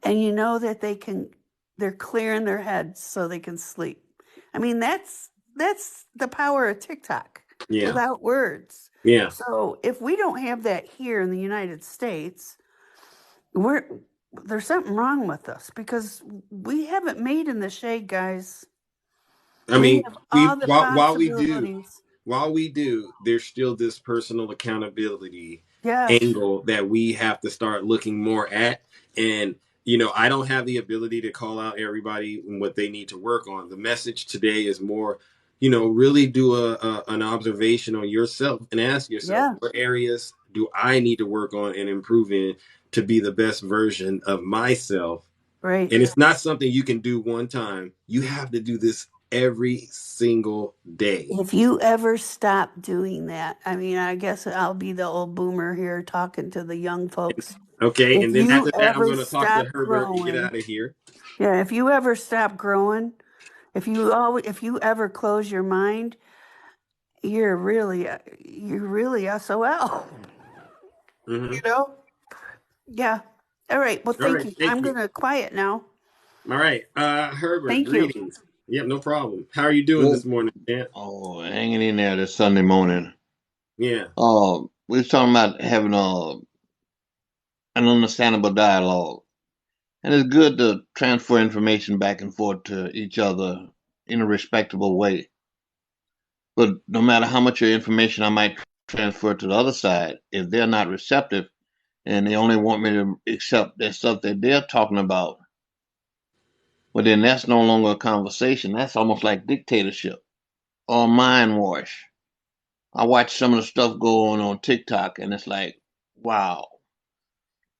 And you know that they're clearing their heads so they can sleep. I mean, that's the power of TikTok Yeah. without words. Yeah. So if we don't have that here in the United States, there's something wrong with us because we haven't made in the shade, guys. I We mean, have we all the possibilities. while we do, there's still this personal accountability Yes. angle that we have to start looking more at. And I don't have the ability to call out everybody and what they need to work on. The message today is more, really do an observation on yourself and ask yourself, Yeah. what areas do I need to work on and improve in to be the best version of myself? Right. And it's not something you can do one time. You have to do this every single day. If you ever stop doing that, I mean, I guess I'll be the old boomer here talking to the young folks. Okay. If And then you after that, I'm ever going to talk to stop Herbert and get growing, out of here. yeah, if you ever stop growing, if you ever close your mind, you're really SOL. Hmm. You know? Yeah. All right. Well, All thank right. you. Thank I'm you. gonna quiet now. All right. Herbert, Thank you. greetings. Yep, no problem. How are you doing Good. this morning, champ? Oh, hanging in there this Sunday morning. Yeah. We was talking about having an understandable dialogue, and it's good to transfer information back and forth to each other in a respectable way. But no matter how much of information I might transfer to the other side. If they're not receptive and they only want me to accept that stuff that they're talking about, well, then that's no longer a conversation. That's almost like dictatorship or mind wash. I watch some of the stuff going on TikTok, and it's like, wow,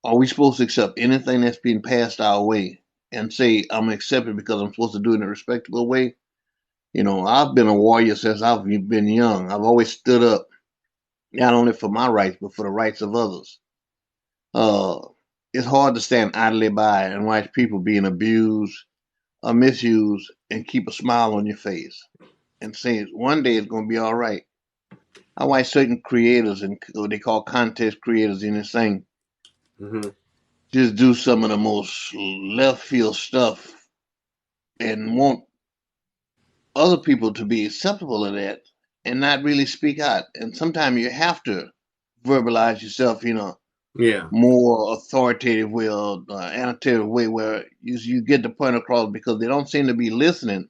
are we supposed to accept anything that's being passed our way and say I'm accepted because I'm supposed to do it in a respectable way? You know, I've been a warrior since I've been young. I've always stood up, not only for my rights, but for the rights of others. Uh, it's hard to stand idly by and watch people being abused or misused and keep a smile on your face and say one day it's going to be all right. I watch certain creators and what they call contest creators in this thing Mm-hmm. just do some of the most left field stuff and want other people to be acceptable of that and not really speak out. And sometimes you have to verbalize yourself, you know, Yeah. more authoritative way or annotative way where you get the point across because they don't seem to be listening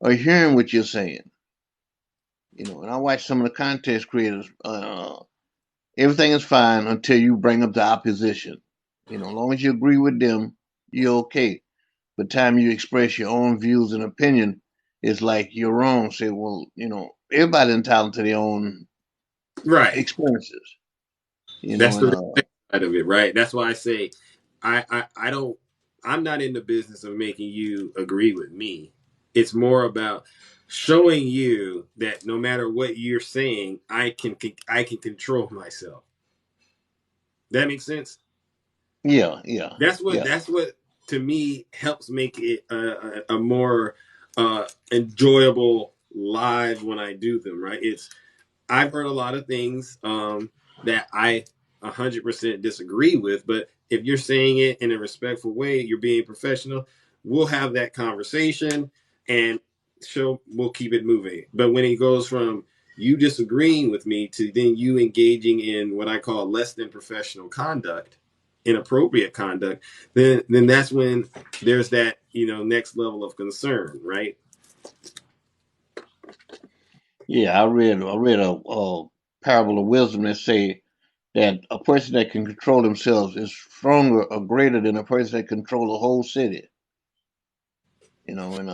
or hearing what you're saying. You know, and I watch some of the contest creators. Everything is fine until you bring up the opposition. You know, as long as you agree with them, you're okay. But time you express your own views and opinion, it's like you're wrong. Say, well, you know, everybody's entitled to their own Right. experiences. You know, That's and the respect side of it, right? That's why I say I don't I'm not in the business of making you agree with me. It's more about showing you that no matter what you're saying, I can control myself. That makes sense? yeah, yeah, yeah, That's what to me helps make it a more enjoyable live when I do them, right? It's I've heard a lot of things that I 100% disagree with, but if you're saying it in a respectful way, you're being professional, we'll have that conversation and we'll keep it moving. But when it goes from you disagreeing with me to then you engaging in what I call less than professional conduct, inappropriate conduct, then that's when there's that, next level of concern, right? yeah. I read a parable of wisdom that say that a person that can control themselves is stronger or greater than a person that control a whole city. You know, and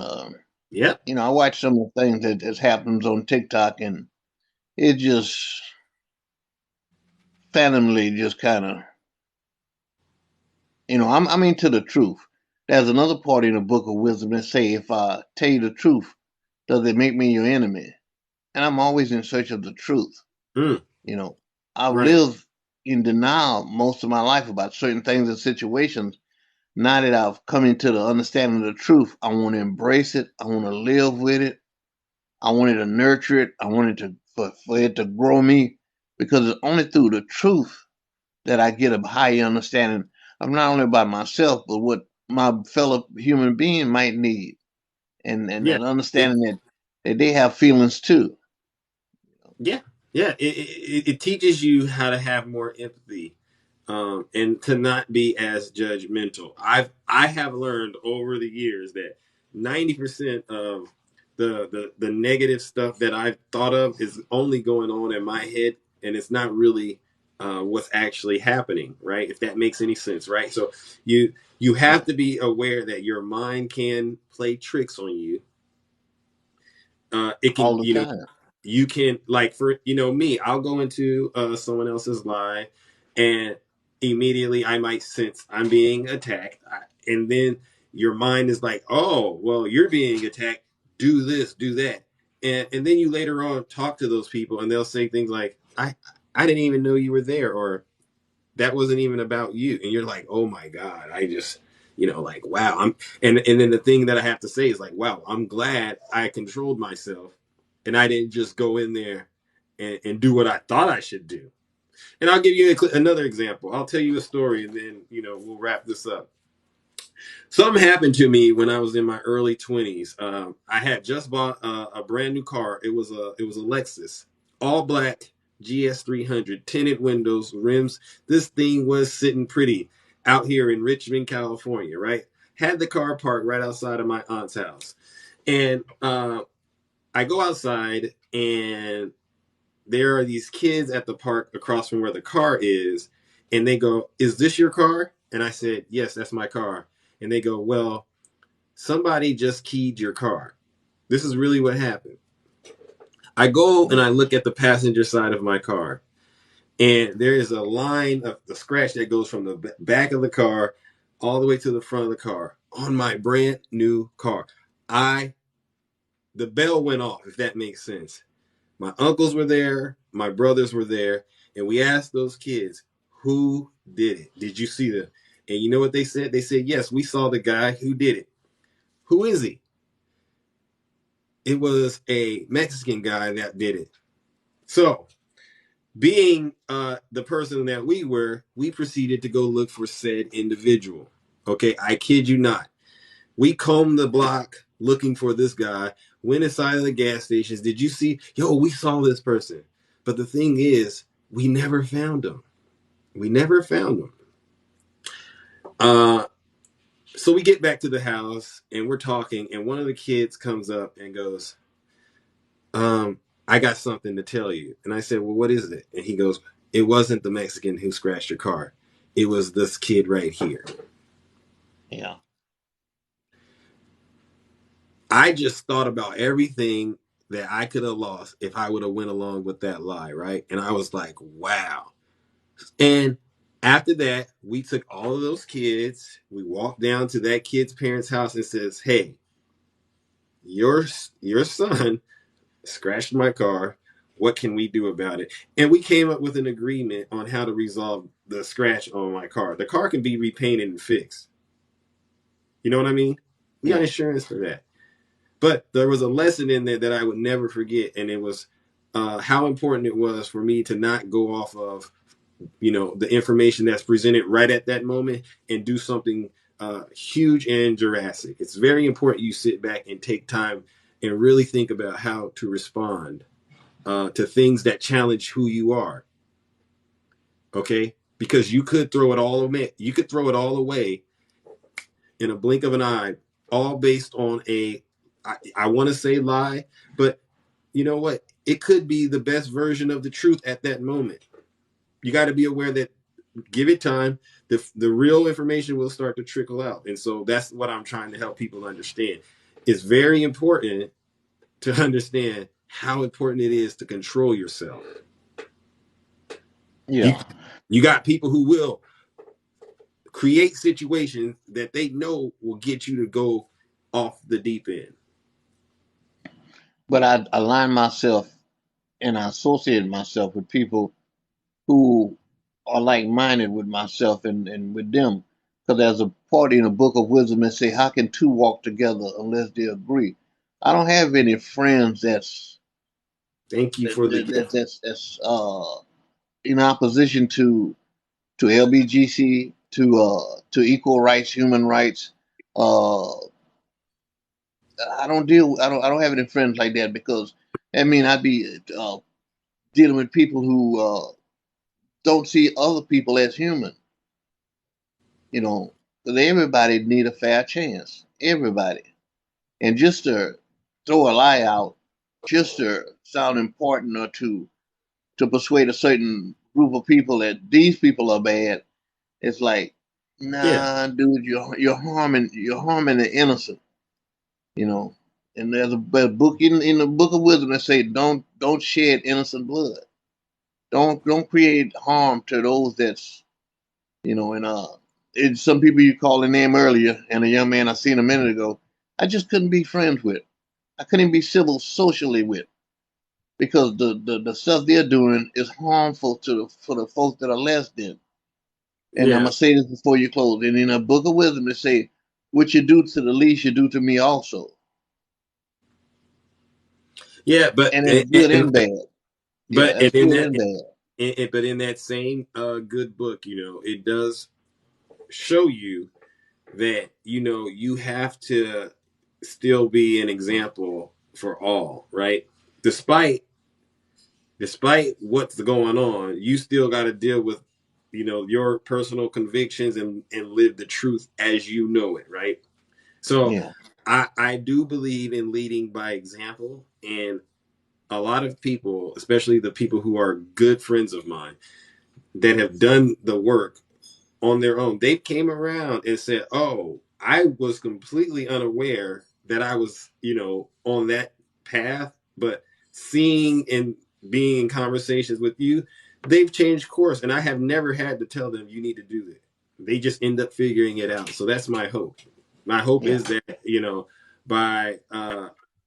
Yep. I watch some of the things that happens on TikTok, and it just phantomly just kind of, I'm into the truth. There's another part in the book of wisdom that say, if I tell you the truth, does it make me your enemy? And I'm always in search of the truth. Mm, You know, I've right. lived in denial most of my life about certain things and situations. Now that I've come into the understanding of the truth, I want to embrace it. I want to live with it. I wanted to nurture it. I wanted to for it to grow me because it's only through the truth that I get a higher understanding of not only about myself but what my fellow human being might need, and Yeah. that understanding that they have feelings too. Yeah, yeah. It teaches you how to have more empathy, and to not be as judgmental. I have learned over the years that 90% of the negative stuff that I've thought of is only going on in my head, and it's not really what's actually happening. Right? If that makes any sense, right? So you have to be aware that your mind can play tricks on you. It can, All the time. you can, like, for me, I'll go into someone else's live and immediately I might sense I'm being attacked, and then your mind is like, oh well, you're being attacked, do this, do that, and then you later on talk to those people and they'll say things like, I didn't even know you were there, or that wasn't even about you, and you're like, oh my god, I just, like, wow, and then the thing that I have to say is like, wow, I'm glad I controlled myself and I didn't just go in there and do what I thought I should do. And I'll give you another example. I'll tell you a story and then we'll wrap this up. Something happened to me when I was in my early 20s. I had just bought a brand new car. It was a Lexus, all black, GS 300, tinted windows, rims. This thing was sitting pretty out here in Richmond, California. Right, had the car parked right outside of my aunt's house, and I go outside and there are these kids at the park across from where the car is, and they go, "Is this your car?" And I said, "Yes, that's my car." And they go, "Well, somebody just keyed your car." This is really what happened. I go and I look at the passenger side of my car, and there is a line of the scratch that goes from the back of the car all the way to the front of the car on my brand new car. The bell went off, if that makes sense. My uncles were there, my brothers were there, and we asked those kids, who did it? Did you see them? And you know what they said? They said, yes, we saw the guy who did it. Who is he? It was a Mexican guy that did it. So, being the person that we were, we proceeded to go look for said individual. Okay, I kid you not. We combed the block looking for this guy, went inside of the gas stations. Did you see? Yo, we saw this person. But the thing is, we never found him. We never found him. So we get back to the house and we're talking, and one of the kids comes up and goes, I got something to tell you. And I said, well, what is it? And he goes, it wasn't the Mexican who scratched your car. It was this kid right here. Yeah. I just thought about everything that I could have lost if I would have went along with that lie, right? And I was like, wow. And after that, we took all of those kids. We walked down to that kid's parents' house and says, hey, your son scratched my car. What can we do about it? And we came up with an agreement on how to resolve the scratch on my car. The car can be repainted and fixed. You know what I mean? We got Yeah. insurance for that. But there was a lesson in there that I would never forget, and it was how important it was for me to not go off of, the information that's presented right at that moment and do something huge and drastic. It's very important you sit back and take time and really think about how to respond to things that challenge who you are. Okay, because you could throw it all away. You could throw it all away in a blink of an eye, all based on I want to say lie, but you know what? It could be the best version of the truth at that moment. You got to be aware that give it time, the real information will start to trickle out. And so that's what I'm trying to help people understand. It's very important to understand how important it is to control yourself. You, Yeah. you got people who will create situations that they know will get you to go off the deep end. But I align myself and I associate myself with people who are like minded with myself and with them. Because there's a part in the book of wisdom that say, how can two walk together unless they agree? I don't have any friends Thank you for the gift. that's in opposition to LBGC, to equal rights, human rights. Uh, I don't have any friends like that because I mean I'd be dealing with people who don't see other people as human. You know, because everybody need a fair chance. Everybody, and just to throw a lie out, just to sound important or to persuade a certain group of people that these people are bad, it's like, Yeah. nah, dude, you're harming the innocent. You know, and there's a book in the book of wisdom that say don't shed innocent blood. Don't create harm to those that's and it's some people you called a name earlier and a young man I seen a minute ago. I just couldn't be friends with. I couldn't be civil socially with because the stuff they're doing is harmful for the folks that are less than. And I'm Yeah. gonna say this before you close. And in a book of wisdom, it say, "What you do to the least, you do to me also." Yeah, but And it's good and bad. Yeah, but and that's in good that and bad. but in that same good book, it does show you that you have to still be an example for all, right? Despite what's going on, you still got to deal with your personal convictions and live the truth as you know it, right? So Yeah, I do believe in leading by example, and a lot of people, especially the people who are good friends of mine, that have done the work on their own, they came around and said, "Oh, I was completely unaware that I was, on that path, but seeing and being in conversations with you, they've changed course, and I have never had to tell them you need to do that. They just end up figuring it out." So that's my hope. My hope Yeah. is that, by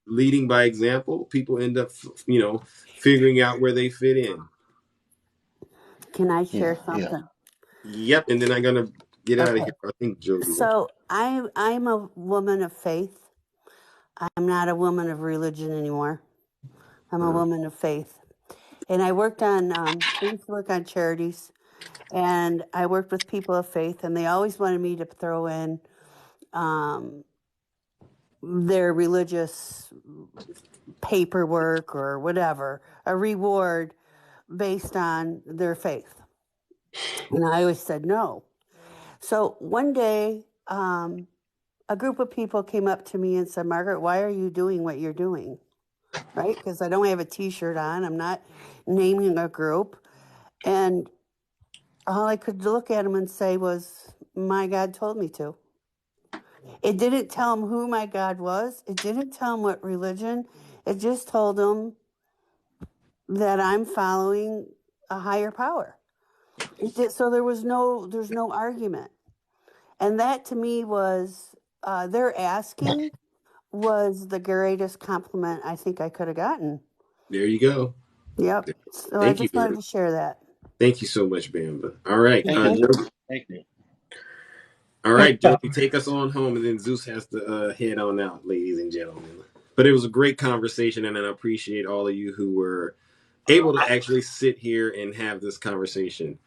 leading by example, people end up, figuring out where they fit in. Can I Yeah. share Yeah. something? Yep, and then I'm gonna get out of Okay. here. I think Joby wants. So I'm a woman of faith. I'm not a woman of religion anymore. I'm a woman of faith. And I worked on, I used to work on charities, and I worked with people of faith, and they always wanted me to throw in their religious paperwork or whatever, a reward based on their faith. And I always said no. So one day, a group of people came up to me and said, "Margaret, why are you doing what you're doing?" Right? Because I don't have a T-shirt on. I'm not naming a group. And all I could look at them and say was, "My God told me to." It didn't tell them who my God was. It didn't tell them what religion. It just told them that I'm following a higher power. So there's no argument. And that to me was, their asking was the greatest compliment I think I could have gotten. There you go. Yep. So I Thank you, just wanted Bam. to share that. Thank you so much, Bamba. All right, Thank you. Joby. Thank you. All Hey, right, Joby, take us on home, and then Zeus has to head on out, ladies and gentlemen. But it was a great conversation, and I appreciate all of you who were able to actually sit here and have this conversation.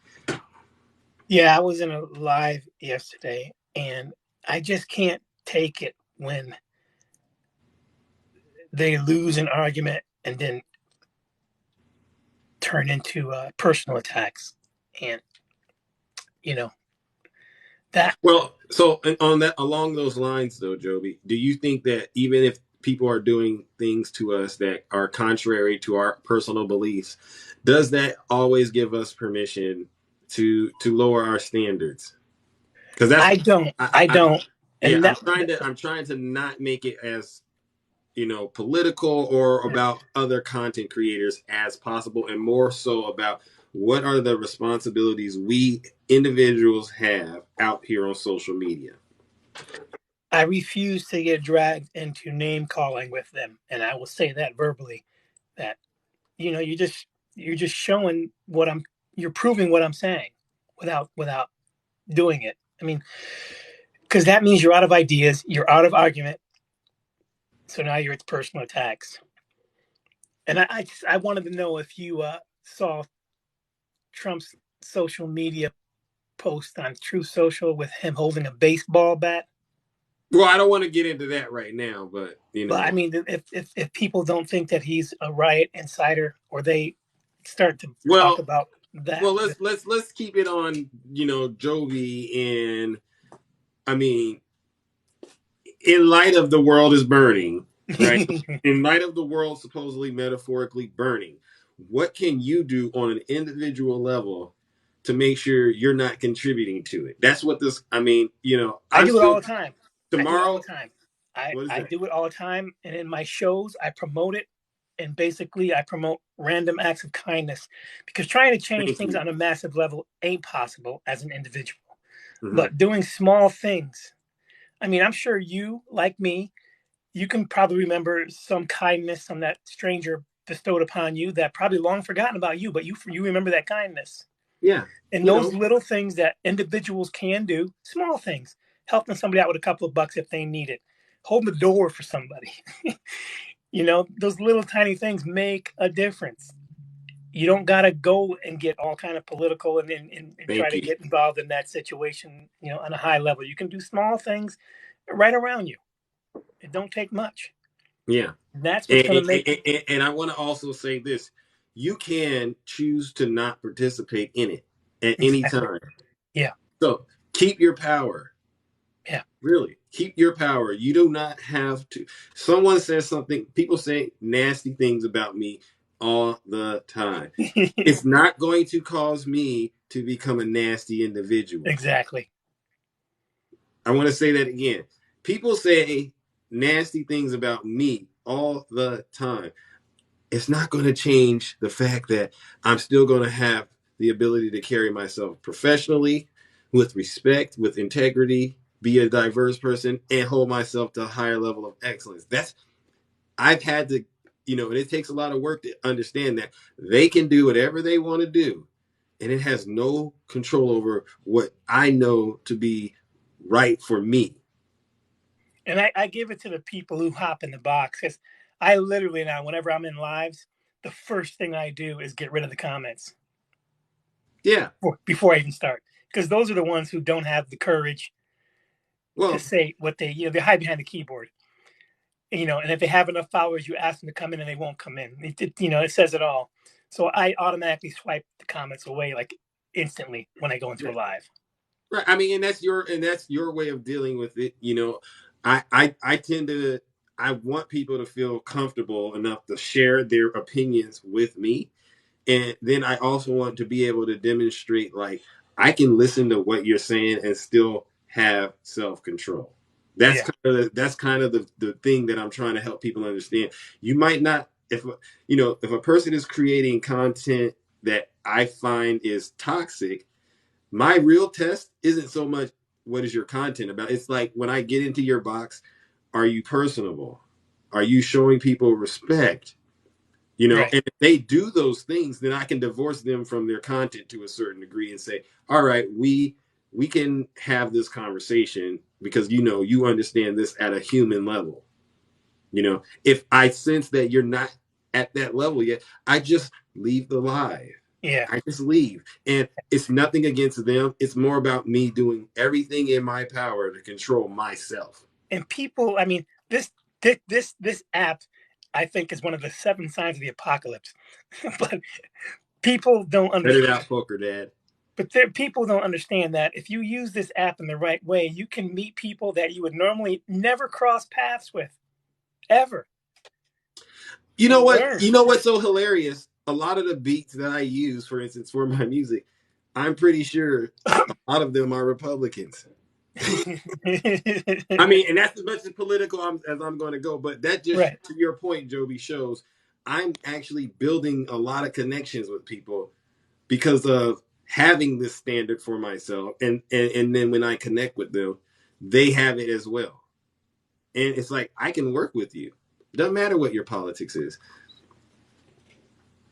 Yeah, I was in a live yesterday, and I just can't take it when they lose an argument and then turn into personal attacks. And that Well, so on that, along those lines, though, Joby, do you think that even if people are doing things to us that are contrary to our personal beliefs, does that always give us permission to lower our standards? Because that's I don't, I, I I, don't, yeah, and that I'm trying to not make it as political or about other content creators as possible, and more so about what are the responsibilities we individuals have out here on social media. I refuse to get dragged into name calling with them, and I will say that verbally. That you're just showing you're proving what I'm saying without doing it. I mean, because that means you're out of ideas, you're out of argument. So now you're at personal attacks. And I wanted to know if you saw Trump's social media post on True Social with him holding a baseball bat. Well, I don't want to get into that right now, but But I mean, if people don't think that he's a riot inciter, or they start to talk well, about that, well, let's keep it on, Jovi, and I mean, in light of the world is burning, right? In light of the world supposedly metaphorically burning, what can you do on an individual level to make sure you're not contributing to it? That's what this, I mean, I I'm do it all still the time. I do it all the tomorrow. time. What is I that? do it all the time, and in my shows, I promote it, and basically, I promote random acts of kindness, because trying to change Thank things you. on a massive level ain't possible as an individual. Mm-hmm. But doing small things, I mean, I'm sure you, like me, you can probably remember some kindness some that stranger bestowed upon you that probably long forgotten about you, but you remember that kindness. Yeah, And those little things that individuals can do, small things, helping somebody out with a couple of bucks if they need it, holding the door for somebody. Those little tiny things make a difference. You don't got to go and get all kind of political and try thank to you. get involved in that situation, on a high level. You can do small things right around you. It don't take much. Yeah. And that's what's And, going to make. and I want to also say this: you can choose to not participate in it at any Exactly. time. Yeah. So keep your power. Yeah. Really, keep your power. You do not have to. Someone says something, people say nasty things about me all the time. It's not going to cause me to become a nasty individual. Exactly. I want to say that again. People say nasty things about me all the time. It's not going to change the fact that I'm still going to have the ability to carry myself professionally, with respect, with integrity, be a diverse person, and hold myself to a higher level of excellence. I've had to, and it takes a lot of work to understand that they can do whatever they want to do, and it has no control over what I know to be right for me. And I give it to the people who hop in the box, because I literally now, whenever I'm in lives, the first thing I do is get rid of the comments. Yeah. Before I even start, because those are the ones who don't have the courage to say what they hide behind the keyboard. And if they have enough followers, you ask them to come in and they won't come in. It says it all. So I automatically swipe the comments away like instantly when I go into a live. Right. I mean, and that's your way of dealing with it. I tend to, I want people to feel comfortable enough to share their opinions with me. And then I also want to be able to demonstrate, like, I can listen to what you're saying and still have self-control. That's kind of the thing that I'm trying to help people understand. You might not, if a person is creating content that I find is toxic, my real test isn't so much what is your content about. It's like, when I get into your box, are you personable? Are you showing people respect? Right. And if they do those things, then I can divorce them from their content to a certain degree and say, all right, we can have this conversation because you understand this at a human level. If I sense that you're not at that level yet, I just leave the live. Yeah. I just leave. And it's nothing against them. It's more about me doing everything in my power to control myself. And people, I mean, this app, I think, is one of the 7 signs of the apocalypse. But people don't understand. Cut it out, poker dad. But people don't understand that if you use this app in the right way, you can meet people that you would normally never cross paths with, ever. You know what? You know what's so hilarious? A lot of the beats that I use, for instance, for my music, I'm pretty sure a lot of them are Republicans. I mean, and that's as much as political as I'm going to go. But that just, right. To your point, Joby, shows I'm actually building a lot of connections with people because of having this standard for myself. And then when I connect with them, they have it as well. And it's like, I can work with you. Doesn't matter what your politics is.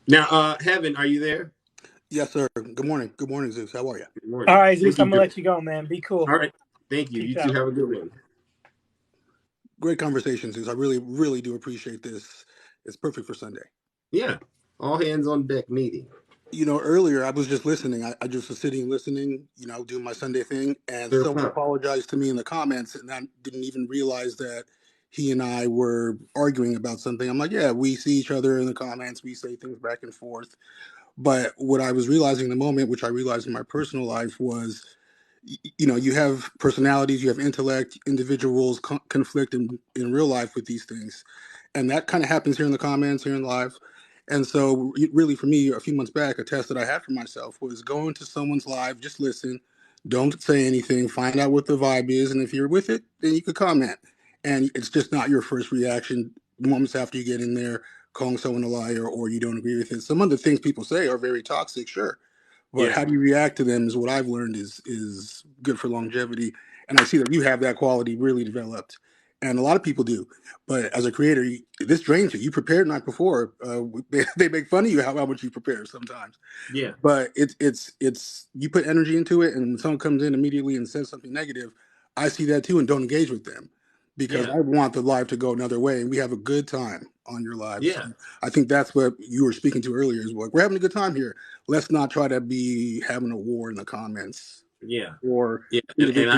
Now, Heaven, are you there? Yes, sir. Good morning. Good morning, Zeus. How are you? Good morning. All right, Zeus, I'm going to let you go, man. Be cool. All right. Thank you. Peace You out. two have a good one. Great conversation, Zeus. I really, really do appreciate this. It's perfect for Sunday. Yeah. All hands on deck meeting. Earlier I was just listening. I just was sitting listening, doing my Sunday thing, and someone apologized to me in the comments, and I didn't even realize that he and I were arguing about something. I'm like, yeah, we see each other in the comments. We say things back and forth. But what I was realizing in the moment, which I realized in my personal life, was you have personalities, you have intellect, individuals conflict in real life with these things. And that kind of happens here in the comments, here in live. And so really for me, a few months back, a test that I had for myself was go into someone's live, just listen, don't say anything, find out what the vibe is. And if you're with it, then you could comment. And it's just not your first reaction moments after you get in there, calling someone a liar or you don't agree with it. Some of the things people say are very toxic, sure. But how do you react to them is what I've learned is good for longevity. And I see that you have that quality really developed. And a lot of people do. But as a creator, this drains you. You prepared not before. They make fun of you how much you prepare sometimes. Yeah. But it's you put energy into it, and when someone comes in immediately and says something negative, I see that too and don't engage with them because I want the live to go another way, and we have a good time on your live. Yeah. So I think that's what you were speaking to earlier is what we're having a good time here. Let's not try to be having a war in the comments. Yeah. Or and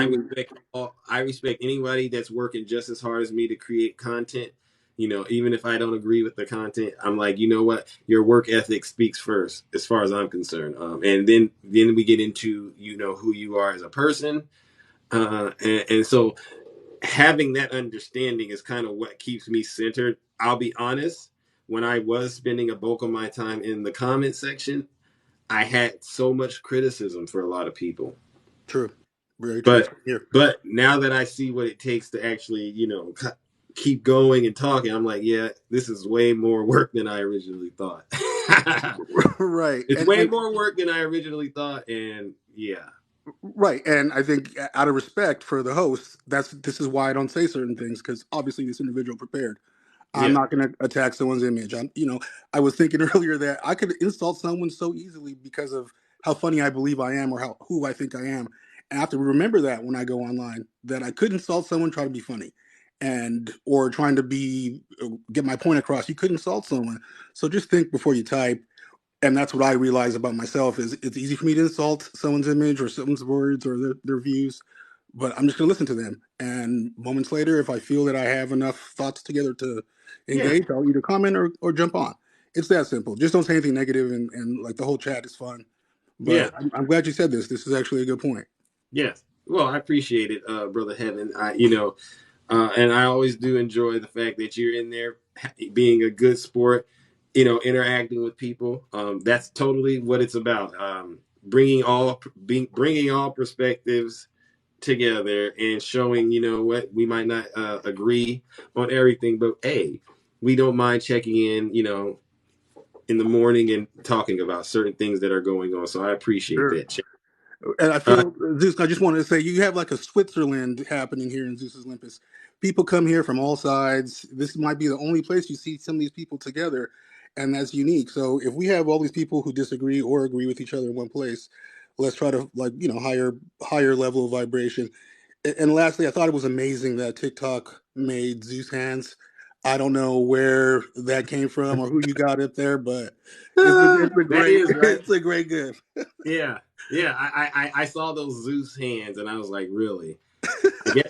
I respect anybody that's working just as hard as me to create content. Even if I don't agree with the content, I'm like, you know what? Your work ethic speaks first, as far as I'm concerned. And then we get into who you are as a person. And so having that understanding is kind of what keeps me centered. I'll be honest, when I was spending a bulk of my time in the comment section, I had so much criticism for a lot of people. True. Very true. But Here. but now that I see what it takes to actually, keep going and talking, I'm like, yeah, this is way more work than I originally thought. Right. It's way And more work than I originally thought, and yeah. right. And I think out of respect for the host, this is why I don't say certain things, because obviously this individual prepared. I'm Yeah. not going to attack someone's image. I was thinking earlier that I could insult someone so easily because of how funny I believe I am or who I think I am. And I have to remember that when I go online, that I could insult someone, try to be funny, and or trying to get my point across. You could insult someone, so just think before you type. And that's what I realize about myself is it's easy for me to insult someone's image or someone's words or their views, but I'm just going to listen to them. And moments later, if I feel that I have enough thoughts together to Yeah. engage, I'll either comment or jump on. It's that simple. Just don't say anything negative, and like the whole chat is fun. Yeah. But I'm glad you said this. This is actually a good point. Yes. Well, I appreciate it, Brother Heaven. And I always do enjoy the fact that you're in there being a good sport, interacting with people. That's totally what it's about. Bringing all perspectives together and showing, what we might not agree on everything, but hey, we don't mind checking in the morning and talking about certain things that are going on. So I appreciate Sure. that. And I Uh, feel, Zeus, I just wanted to say, you have like a Switzerland happening here in Zeus's Olympus. People come here from all sides. This might be the only place you see some of these people together, and that's unique. So if we have all these people who disagree or agree with each other in one place, let's try to higher level of vibration. And lastly, I thought it was amazing that TikTok made Zeus hands. I don't know where that came from or who you got it there, but it's a that great is right. it's a great gift. Yeah, yeah. I saw those Zeus hands, and I was like, really?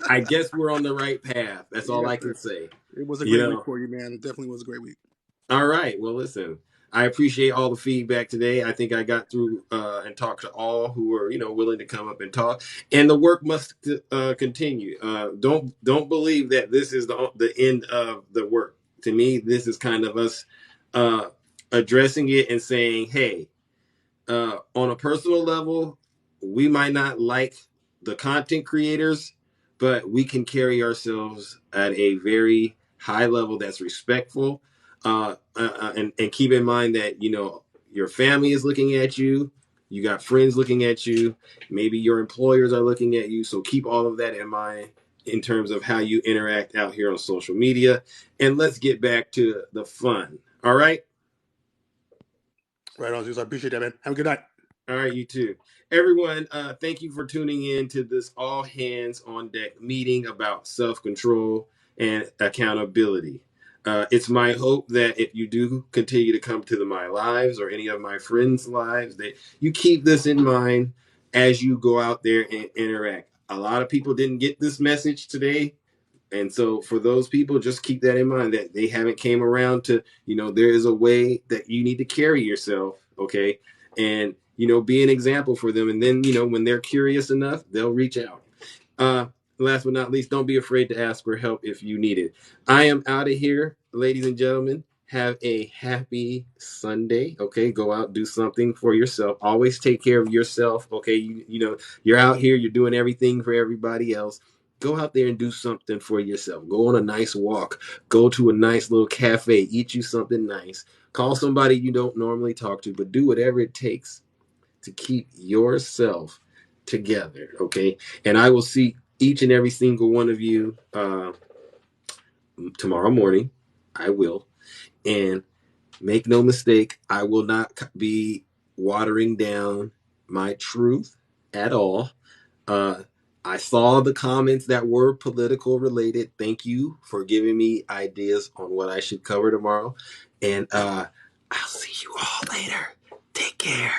I guess we're on the right path. That's all Yes, I sir. can say. It was a You great week know. for you, man. It definitely was a great week. All right. Well, listen. I appreciate all the feedback today. I think I got through and talked to all who were, willing to come up and talk. And the work must continue. Don't believe that this is the end of the work. To me, this is kind of us uh, addressing it and saying, "Hey, on a personal level, we might not like the content creators, but we can carry ourselves at a very high level that's respectful. And keep in mind that, your family is looking at you. You got friends looking at you. Maybe your employers are looking at you. So keep all of that in mind in terms of how you interact out here on social media. And let's get back to the fun. All right. Right on, Zeus. I appreciate that, man. Have a good night. All right, you too. Everyone, thank you for tuning in to this all hands on deck meeting about self control and accountability. It's my hope that if you do continue to come to my lives or any of my friends' lives, that you keep this in mind as you go out there and interact. A lot of people didn't get this message today, and so for those people, just keep that in mind that they haven't came around to, there is a way that you need to carry yourself, okay? And, be an example for them. And then, when they're curious enough, they'll reach out. Uh, Last but not least, don't be afraid to ask for help if you need it. I am out of here, ladies and gentlemen. Have a happy Sunday. Okay, go out, do something for yourself. Always take care of yourself. Okay, you're out here, you're doing everything for everybody else. Go out there and do something for yourself. Go on a nice walk. Go to a nice little cafe. Eat you something nice. Call somebody you don't normally talk to, but do whatever it takes to keep yourself together. Okay, and I will see each and every single one of you tomorrow morning. I will. And make no mistake, I will not be watering down my truth at all. Uh, I saw the comments that were political related. Thank you for giving me ideas on what I should cover tomorrow. And I'll see you all later. Take care.